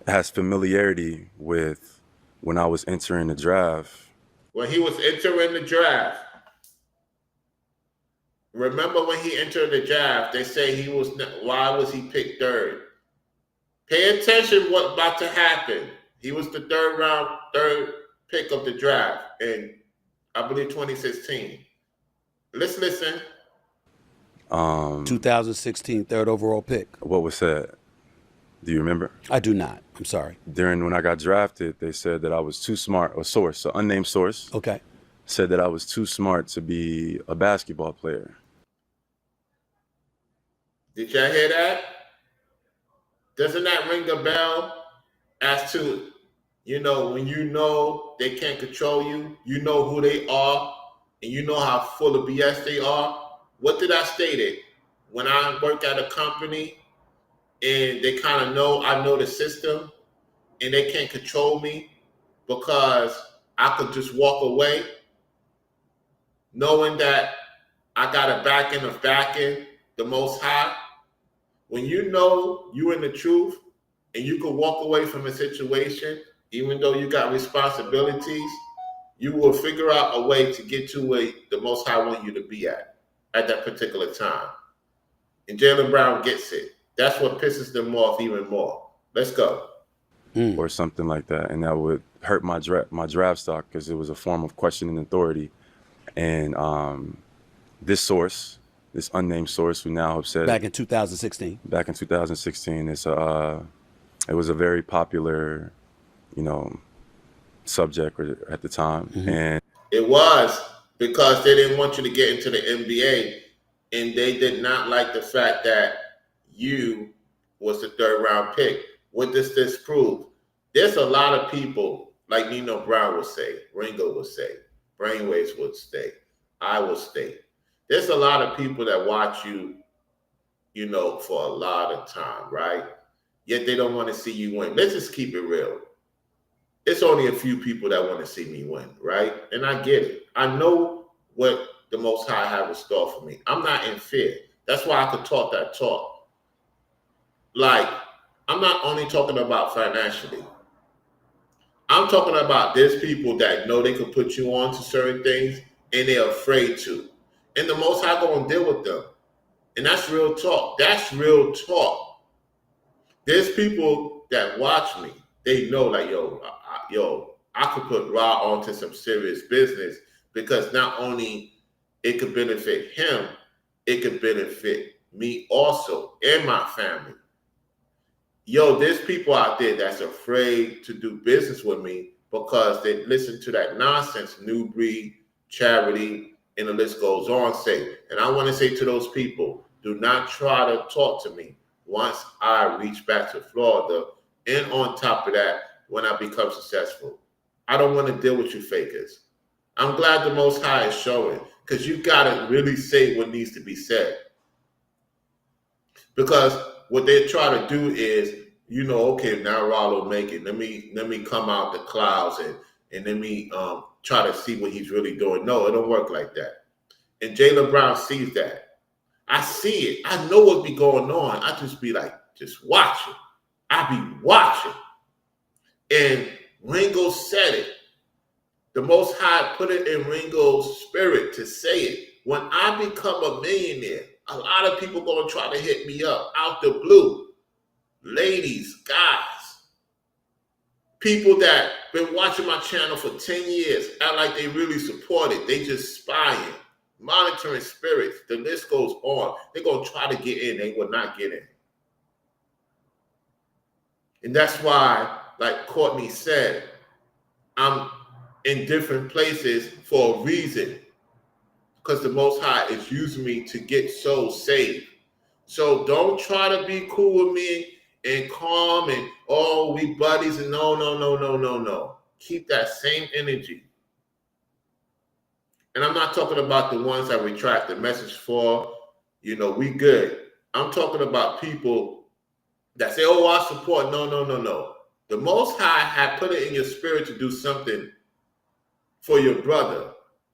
familiarity with when I was entering the draft. When he was entering the draft, remember when he entered the draft, they say why was he picked third? Pay attention what about to happen. He was the third pick of the draft in, I believe, 2016. Let's listen. 2016 third overall pick. What was said? Do you remember? I do not. I'm sorry. When I got drafted, they said that I was too smart. A source, an unnamed source, Okay. said that I was too smart to be a basketball player. Did y'all hear that? Doesn't that ring a bell as to, when you know they can't control you, you know who they are, and you know how full of BS they are? What did I state it? When I work at a company and they kind of know I know the system and they can't control me because I could just walk away knowing that I got a backing, the Most High. When you know you in the truth and you can walk away from a situation, even though you got responsibilities, you will figure out a way to get to where the Most High want you to be at that particular time. And Jalen Brown gets it. That's what pisses them off even more. Let's go. Or something like that, and that would hurt my draft stock because it was a form of questioning authority. And this unnamed source, who now have said back in 2016. Back in 2016, it was a very popular, subject at the time, and it was because they didn't want you to get into the NBA, and they did not like the fact that you was the third round pick. What does this prove? There's a lot of people, like Nino Brown would say, Ringo would say, Brainwaves would say, I will say. There's a lot of people that watch you, for a lot of time, right? Yet they don't want to see you win. Let's just keep it real. It's only a few people that want to see me win, right? And I get it. I know what the Most High have in store for me. I'm not in fear. That's why I could talk that talk. Like, I'm not only talking about financially. I'm talking about there's people that know they can put you on to certain things and they're afraid to. And the Most High going to deal with them. And that's real talk. That's real talk. There's people that watch me. They know, like, I could put Ra onto some serious business because not only it could benefit him, it could benefit me also and my family. There's people out there that's afraid to do business with me because they listen to that nonsense, New Breed, Charity, and the list goes on. And I want to say to those people, do not try to talk to me once I reach back to Florida. And on top of that, when I become successful, I don't want to deal with you fakers. I'm glad the Most High is showing, because you got to really say what needs to be said. Because what they try to do is, okay, now Rollo make it. Let me come out the clouds and let me try to see what he's really doing. No, it don't work like that. And Jalen Brown sees that. I see it. I know what be going on. I just be like, just watching. I be watching. And Ringo said it. The Most High put it in Ringo's spirit to say it. When I become a millionaire, a lot of people going to try to hit me up out the blue. Ladies, guys, people that been watching my channel for 10 years, act like they really support it. They just spying, monitoring spirits. The list goes on. They're going to try to get in. They will not get in. And that's why, like Courtney said, I'm in different places for a reason. Because the Most High is using me to get souls saved. So don't try to be cool with me and calm and, we buddies. And no. Keep that same energy. And I'm not talking about the ones I retract the message for. We good. I'm talking about people that say, I support. No. The Most High had put it in your spirit to do something for your brother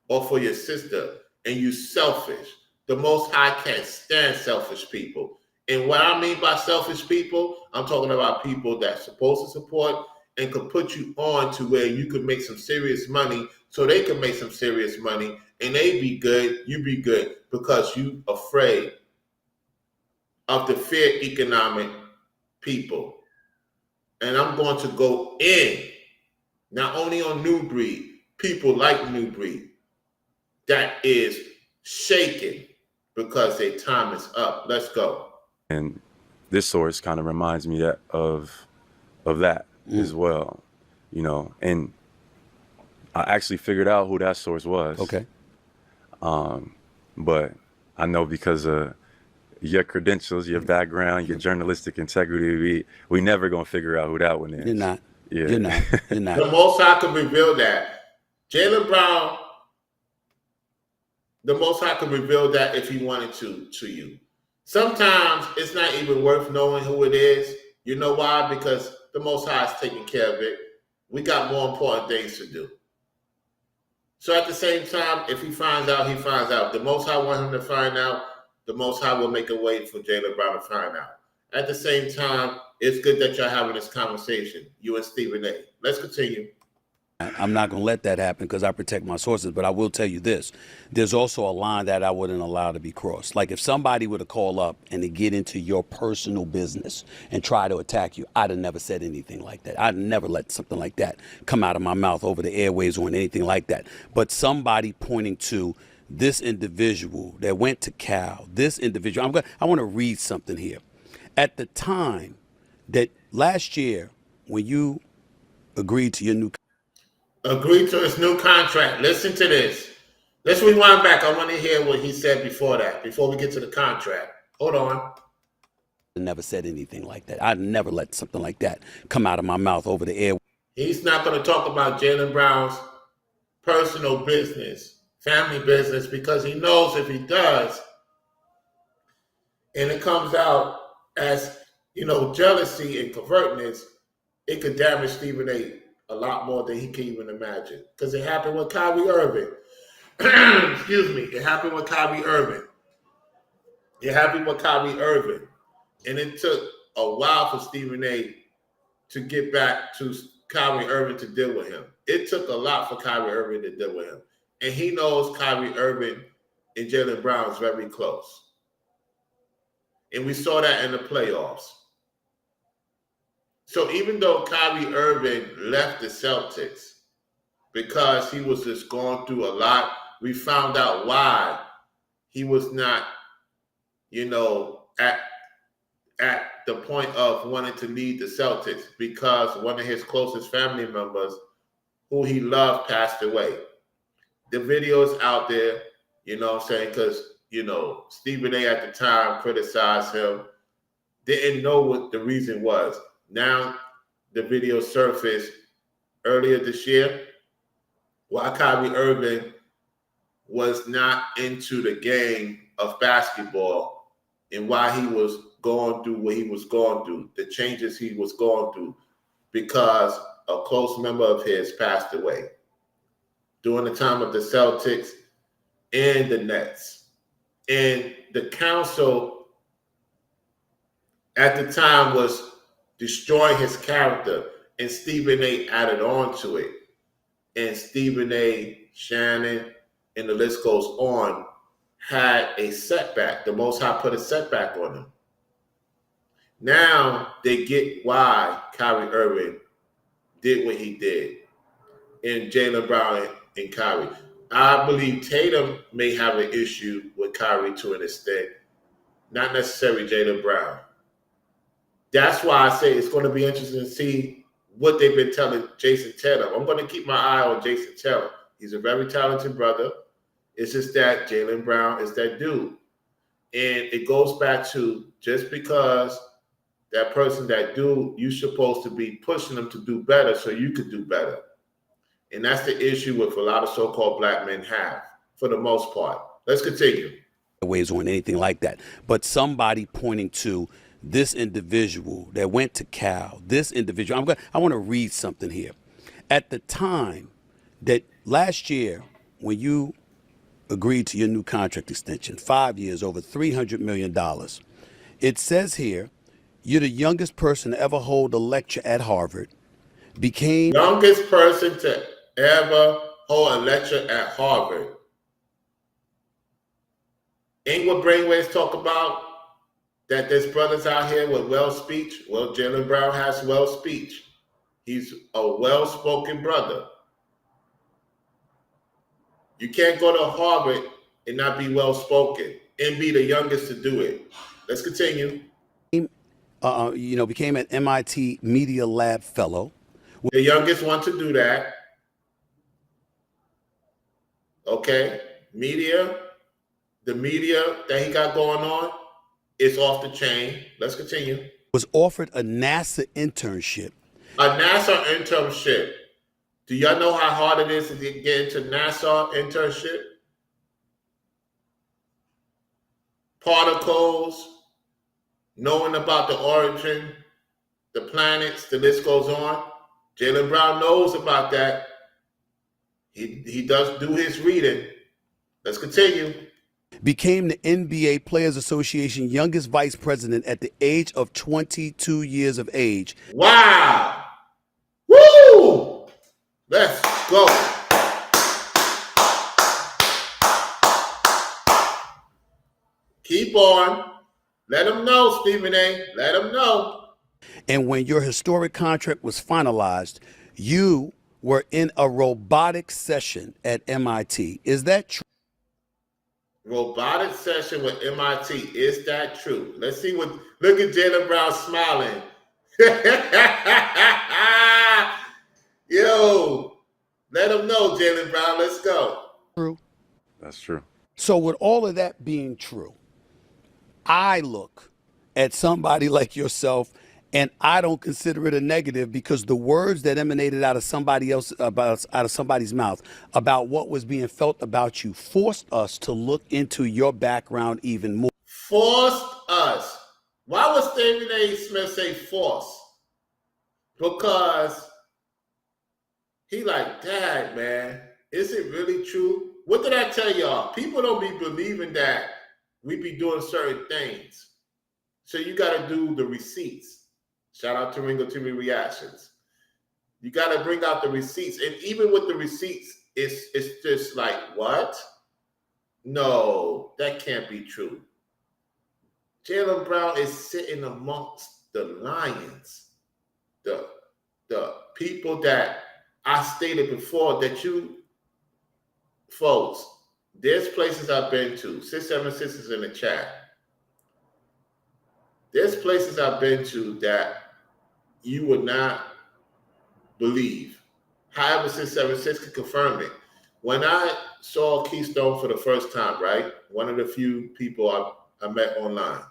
or for your sister, and you selfish. The Most High can't stand selfish people. And what I mean by selfish people, I'm talking about people that's supposed to support and could put you on to where you could make some serious money so they can make some serious money and they be good, you be good, because you afraid of the fear economic people. and I'm going to go in, not only on New Breed, people like New Breed, that is shaking because their time is up. Let's go. And this source kind of reminds me of that as well, you know. And I actually figured out who that source was. Okay. But I know because of your credentials, your background, your journalistic integrity, we never gonna figure out who that one is. You're not. Yeah. You're not. You're not. The Most High can reveal that. Jalen Brown, the Most High can reveal that if he wanted to you. Sometimes it's not even worth knowing who it is. You know why? Because the Most High is taking care of it. We got more important things to do. So at the same time, if he finds out, he finds out. The Most High want him to find out. The Most High will make a way for Jalen Brown to find out. At the same time, it's good that you're having this conversation, you and Stephen A. Let's continue. I'm not going to let that happen because I protect my sources, but I will tell you this. There's also a line that I wouldn't allow to be crossed. Like if somebody were to call up and to get into your personal business and try to attack you, I'd have never said anything like that. I'd never let something like that come out of my mouth over the airways or anything like that. But somebody pointing to this individual that went to Cal, this individual, I want to read something here. At the time that last year, when you agreed to your new Agreed to his new contract. Listen to this. Let's rewind back. I want to hear what he said before that, before we get to the contract. Hold on. never said anything like that. I'd never let something like that come out of my mouth over the air. He's not going to talk about Jalen Brown's personal business, family business, because he knows if he does, and it comes out as, jealousy and covetousness, it could damage Stephen A lot more than he can even imagine. Because it happened with Kyrie Irving. Excuse me. It happened with Kyrie Irving. And it took a while for Stephen A to get back to Kyrie Irving to deal with him. It took a lot for Kyrie Irving to deal with him. And he knows Kyrie Irving and Jalen Brown is very close. And we saw that in the playoffs. So even though Kyrie Irving left the Celtics because he was just going through a lot, we found out why he was not, at the point of wanting to lead the Celtics, because one of his closest family members who he loved passed away. The video is out there, because, Stephen A at the time criticized him, didn't know what the reason was. Now the video surfaced earlier this year why Kyrie Irving was not into the game of basketball and why he was going through what he was going through, the changes he was going through, because a close member of his passed away during the time of the Celtics and the Nets. And the council at the time was destroying his character, and Stephen A added on to it. And Stephen A, Shannon, and the list goes on, had a setback. The Most High put a setback on him. Now they get why Kyrie Irving did what he did, and Jalen Brown and Kyrie. I believe Tatum may have an issue with Kyrie to an extent, not necessarily Jalen Brown. That's why I say it's going to be interesting to see what they've been telling Jason Tatum. I'm going to keep my eye on Jason Tatum. He's a very talented brother. It's just that Jalen Brown is that dude. And it goes back to just because that person, that dude, you're supposed to be pushing them to do better so you could do better. And that's the issue with a lot of so-called black men have, for the most part. Let's continue. Ways or anything like that. But somebody pointing to this individual that went to Cal, this individual, I want to read something here. At the time that last year, when you agreed to your new contract extension, 5 years, over $300 million, it says here, you're the youngest person to ever hold a lecture at Harvard, became youngest person to ever hold a lecture at Harvard. Ain't what brainwaves talk about? that there's brothers out here with well speech. Well, Jalen Brown has well speech. He's a well-spoken brother. You can't go to Harvard and not be well-spoken and be the youngest to do it. Let's continue. Became an MIT Media Lab fellow. The youngest one to do that. Okay, the media that he got going on is off the chain. Let's continue. Was offered a NASA internship. A NASA internship. Do y'all know how hard it is to get into NASA internship? Particles, knowing about the origin, the planets, the list goes on. Jalen Brown knows about that. He does do his reading. Let's continue. Became the NBA Players Association youngest vice president at the age of 22 years of age. Wow. Woo! Let's go. Keep on. Let them know, Stephen A. Let them know. And when your historic contract was finalized, you were in a robotics session at MIT. Is that true? Robotic session with MIT. Is that true? Let's see what. Look at Jalen Brown smiling. Yo, let them know, Jalen Brown. Let's go. True. That's true. So with all of that being true, I look at somebody like yourself and I don't consider it a negative, because the words that emanated out of somebody's mouth about what was being felt about you forced us to look into your background even more. Forced us. Why would Stephen A. Smith say force? Because he like, Dad, man, is it really true? What did I tell y'all? People don't be believing that we be doing certain things. So you got to do the receipts. Shout out to Ringo TV Reactions. You got to bring out the receipts. And even with the receipts, it's just like, what? No, that can't be true. Jalen Brown is sitting amongst the lions, the people that I stated before that you folks, there's places I've been to. 676 is in the chat. There's places I've been to that you would not believe. However, 676 can confirm it. When I saw Keystone for the first time, right? One of the few people I met online.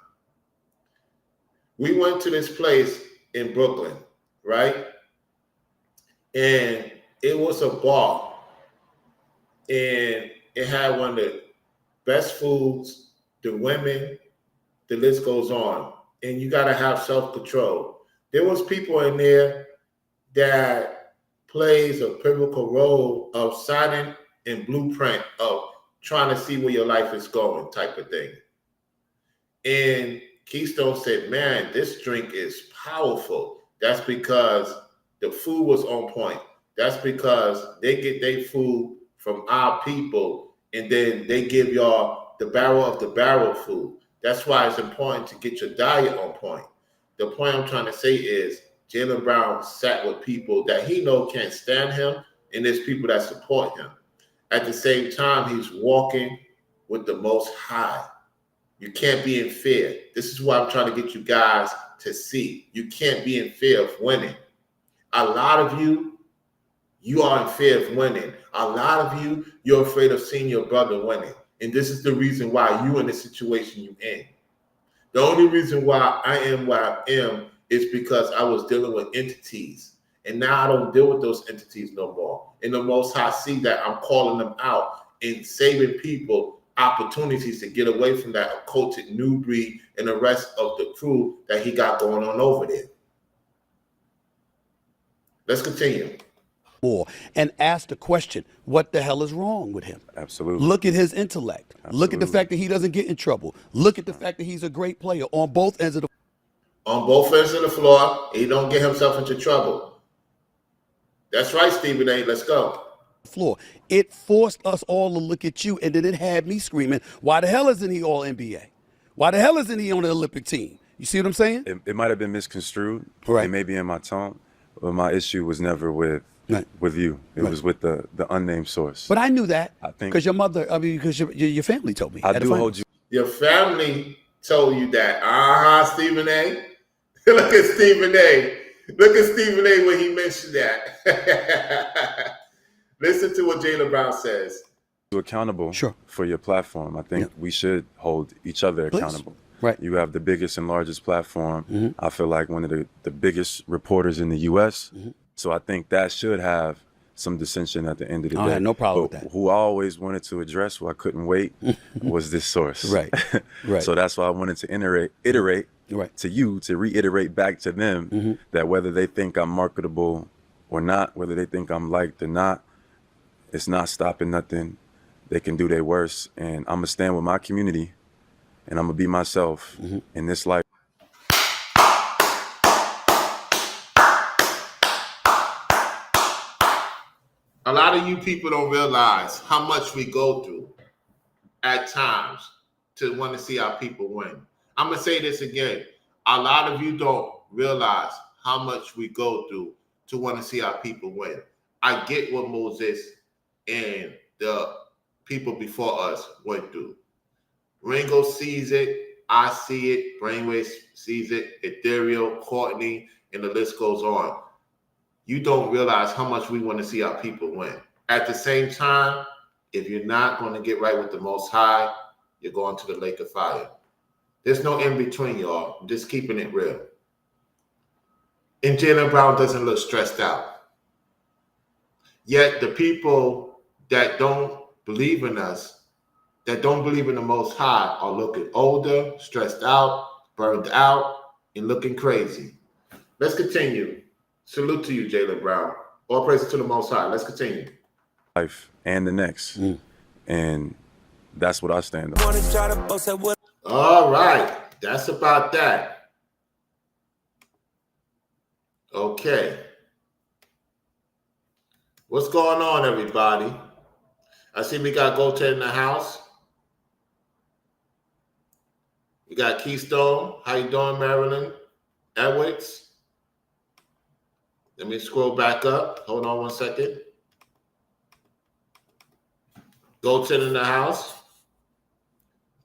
We went to this place in Brooklyn, right? And it was a bar. And it had one of the best foods, the women, the list goes on. And you got to have self-control. There was people in there that plays a pivotal role of signing and blueprint of trying to see where your life is going type of thing. And Keystone said, man, this drink is powerful. That's because the food was on point. That's because they get their food from our people, and then they give y'all the barrel of the barrel food. That's why it's important to get your diet on point. The point I'm trying to say is Jalen Brown sat with people that he know can't stand him, and there's people that support him. At the same time, he's walking with the Most High. You can't be in fear. This is what I'm trying to get you guys to see. You can't be in fear of winning. A lot of you are in fear of winning. A lot of you're afraid of seeing your brother winning. And this is the reason why you in the situation you in. The only reason why I am where I am is because I was dealing with entities. And now I don't deal with those entities no more. And the Most High see that I'm calling them out and saving people opportunities to get away from that occulted new breed and the rest of the crew that he got going on over there. Let's continue. More and ask the question, what the hell is wrong with him? Absolutely. Look at his intellect. Absolutely. Look at the fact that he doesn't get in trouble. Look at the fact that he's a great player on both ends of the floor. He don't get himself into trouble. That's right, Stephen A. Let's go. Floor. It forced us all to look at you, and then it had me screaming, why the hell isn't he all NBA? Why the hell isn't he on the Olympic team? You see what I'm saying? It might have been misconstrued. Right. It may be in my tone, but my issue was never with you. It was with the unnamed source. But I knew that I think because because your family told me. I do hold you. Your family told you that. Stephen A. Look at Stephen A. Look at Stephen A. when he mentioned that. Listen to what Jalen Brown says. Accountable for your platform. I think we should hold each other accountable. Right. You have the biggest and largest platform. I feel like one of the biggest reporters in the U.S. So I think that should have some dissension at the end of the day. I had no problem with that. Who I always wanted to address, who I couldn't wait, was this source. Right. So that's why I wanted to iterate to you, to reiterate back to them that whether they think I'm marketable or not, whether they think I'm liked or not, it's not stopping nothing. They can do their worst, and I'm gonna stand with my community, and I'm gonna be myself in this life. A lot of you people don't realize how much we go through at times to want to see our people win. I'm gonna say this again. A lot of you don't realize how much we go through to want to see our people win. I get what Moses and the people before us went through. Ringo sees it. I see it. Brainwave sees it. Ethereal, Courtney, and the list goes on. You don't realize how much we want to see our people win. At the same time, if you're not going to get right with the Most High, you're going to the lake of fire. There's no in between, y'all. I'm just keeping it real. And Jalen Brown doesn't look stressed out. Yet the people that don't believe in us, that don't believe in the Most High, are looking older, stressed out, burned out, and looking crazy. Let's continue. Salute to you, Jalen Brown. All praises to the Most High. Let's continue. Life and the next. And that's what I stand on. All right. That's about that. Okay. What's going on, everybody? I see we got Goldhead in the house. We got Keystone. How you doing, Marilyn? Edwards. Let me scroll back up. Hold on one second. Goldhead in the house.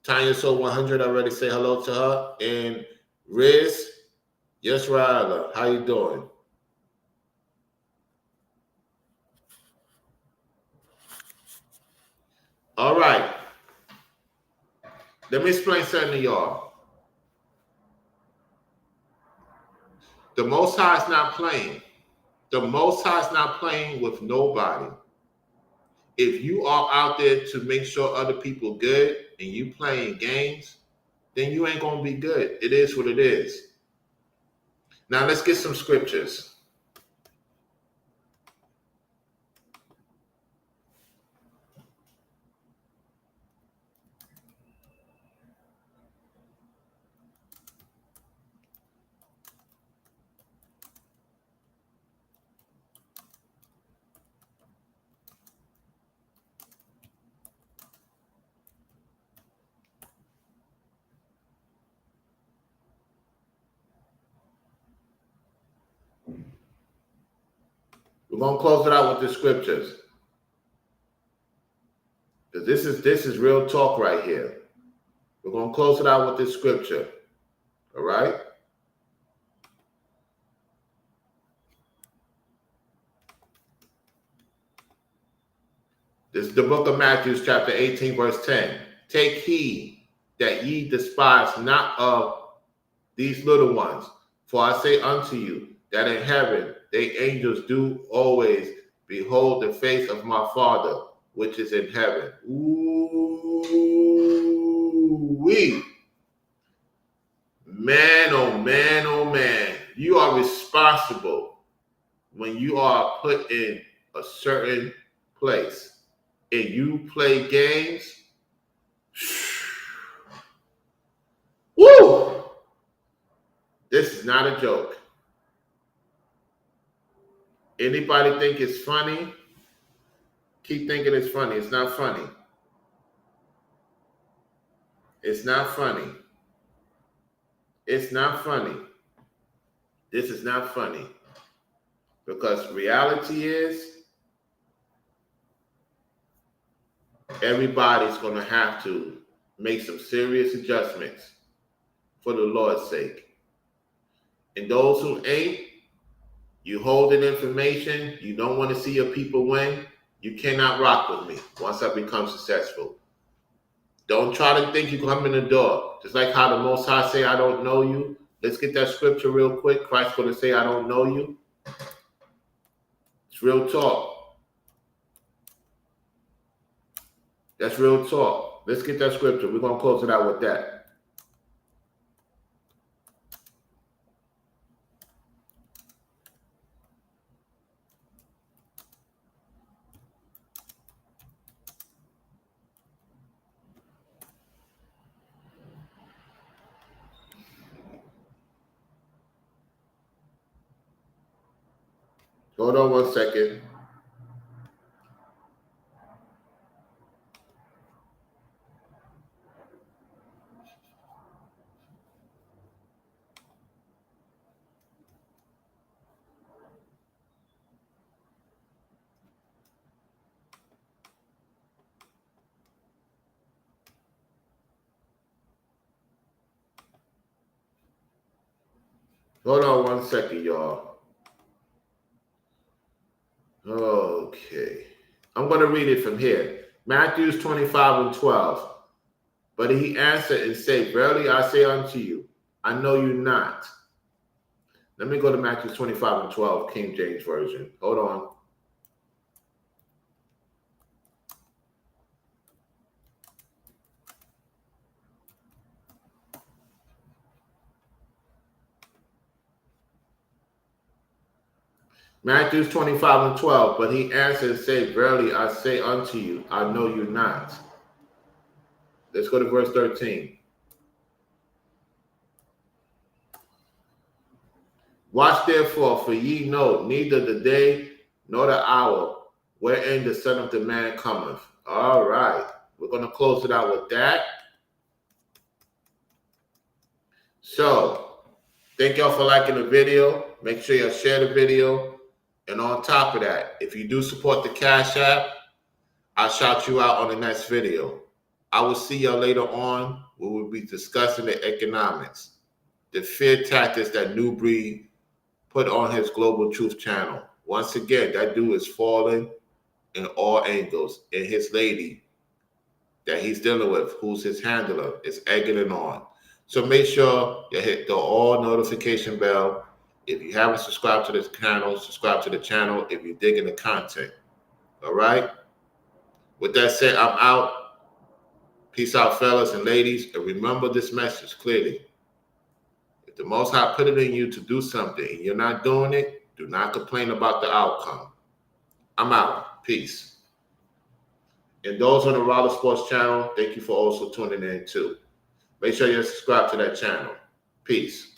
Tanya Soul 100, I already say hello to her. And Riz, yes, Ryla, how you doing? All right. Let me explain something to y'all. The Most High is not playing. The Most High is not playing with nobody. If you are out there to make sure other people good and you playing games, then you ain't going to be good. It is what it is. Now let's get some scriptures. We're going to close it out with the scriptures. Because this is real talk right here. We're going to close it out with this scripture. All right? This is the book of Matthew, chapter 18, verse 10. Take heed that ye despise not of these little ones. For I say unto you, that in heaven the angels do always behold the face of my Father, which is in heaven. Ooh-wee. Man, oh man, oh man. You are responsible when you are put in a certain place and you play games. Woo! This is not a joke. Anybody think it's funny? Keep thinking it's funny. It's not funny. It's not funny. It's not funny. This is not funny. Because reality is everybody's going to have to make some serious adjustments for the Lord's sake. And those who ain't, you holding information, you don't want to see your people win, you cannot rock with me once I become successful. Don't try to think you come in the door. Just like how the Most High say, I don't know you. Let's get that scripture real quick. Christ's going to say, I don't know you. It's real talk. That's real talk. Let's get that scripture. We're going to close it out with that. Hold on 1 second. Hold on 1 second, y'all. Okay. I'm going to read it from here. Matthew 25:12. But he answered and said, Verily I say unto you, I know you not. Let me go to Matthew 25:12, King James Version. Hold on. Matthew 25:12. But he answered and said, Verily I say unto you, I know you not. Let's go to verse 13. Watch therefore, for ye know neither the day nor the hour wherein the Son of the Man cometh. All right. We're going to close it out with that. So, thank y'all for liking the video. Make sure y'all share the video. And on top of that, if you do support the Cash App, I'll shout you out on the next video. I will see y'all later on where we'll be discussing the economics, the fear tactics that New Breed put on his Global Truth channel. Once again, that dude is falling in all angles. And his lady that he's dealing with, who's his handler, is egging it on. So make sure you hit the all notification bell. If you haven't subscribed to this channel, subscribe to the channel if you're digging the content. All right? With that said, I'm out. Peace out, fellas and ladies. And remember this message clearly. If the Most High put it in you to do something and you're not doing it, do not complain about the outcome. I'm out. Peace. And those on the Roller Sports channel, thank you for also tuning in too. Make sure you subscribe to that channel. Peace.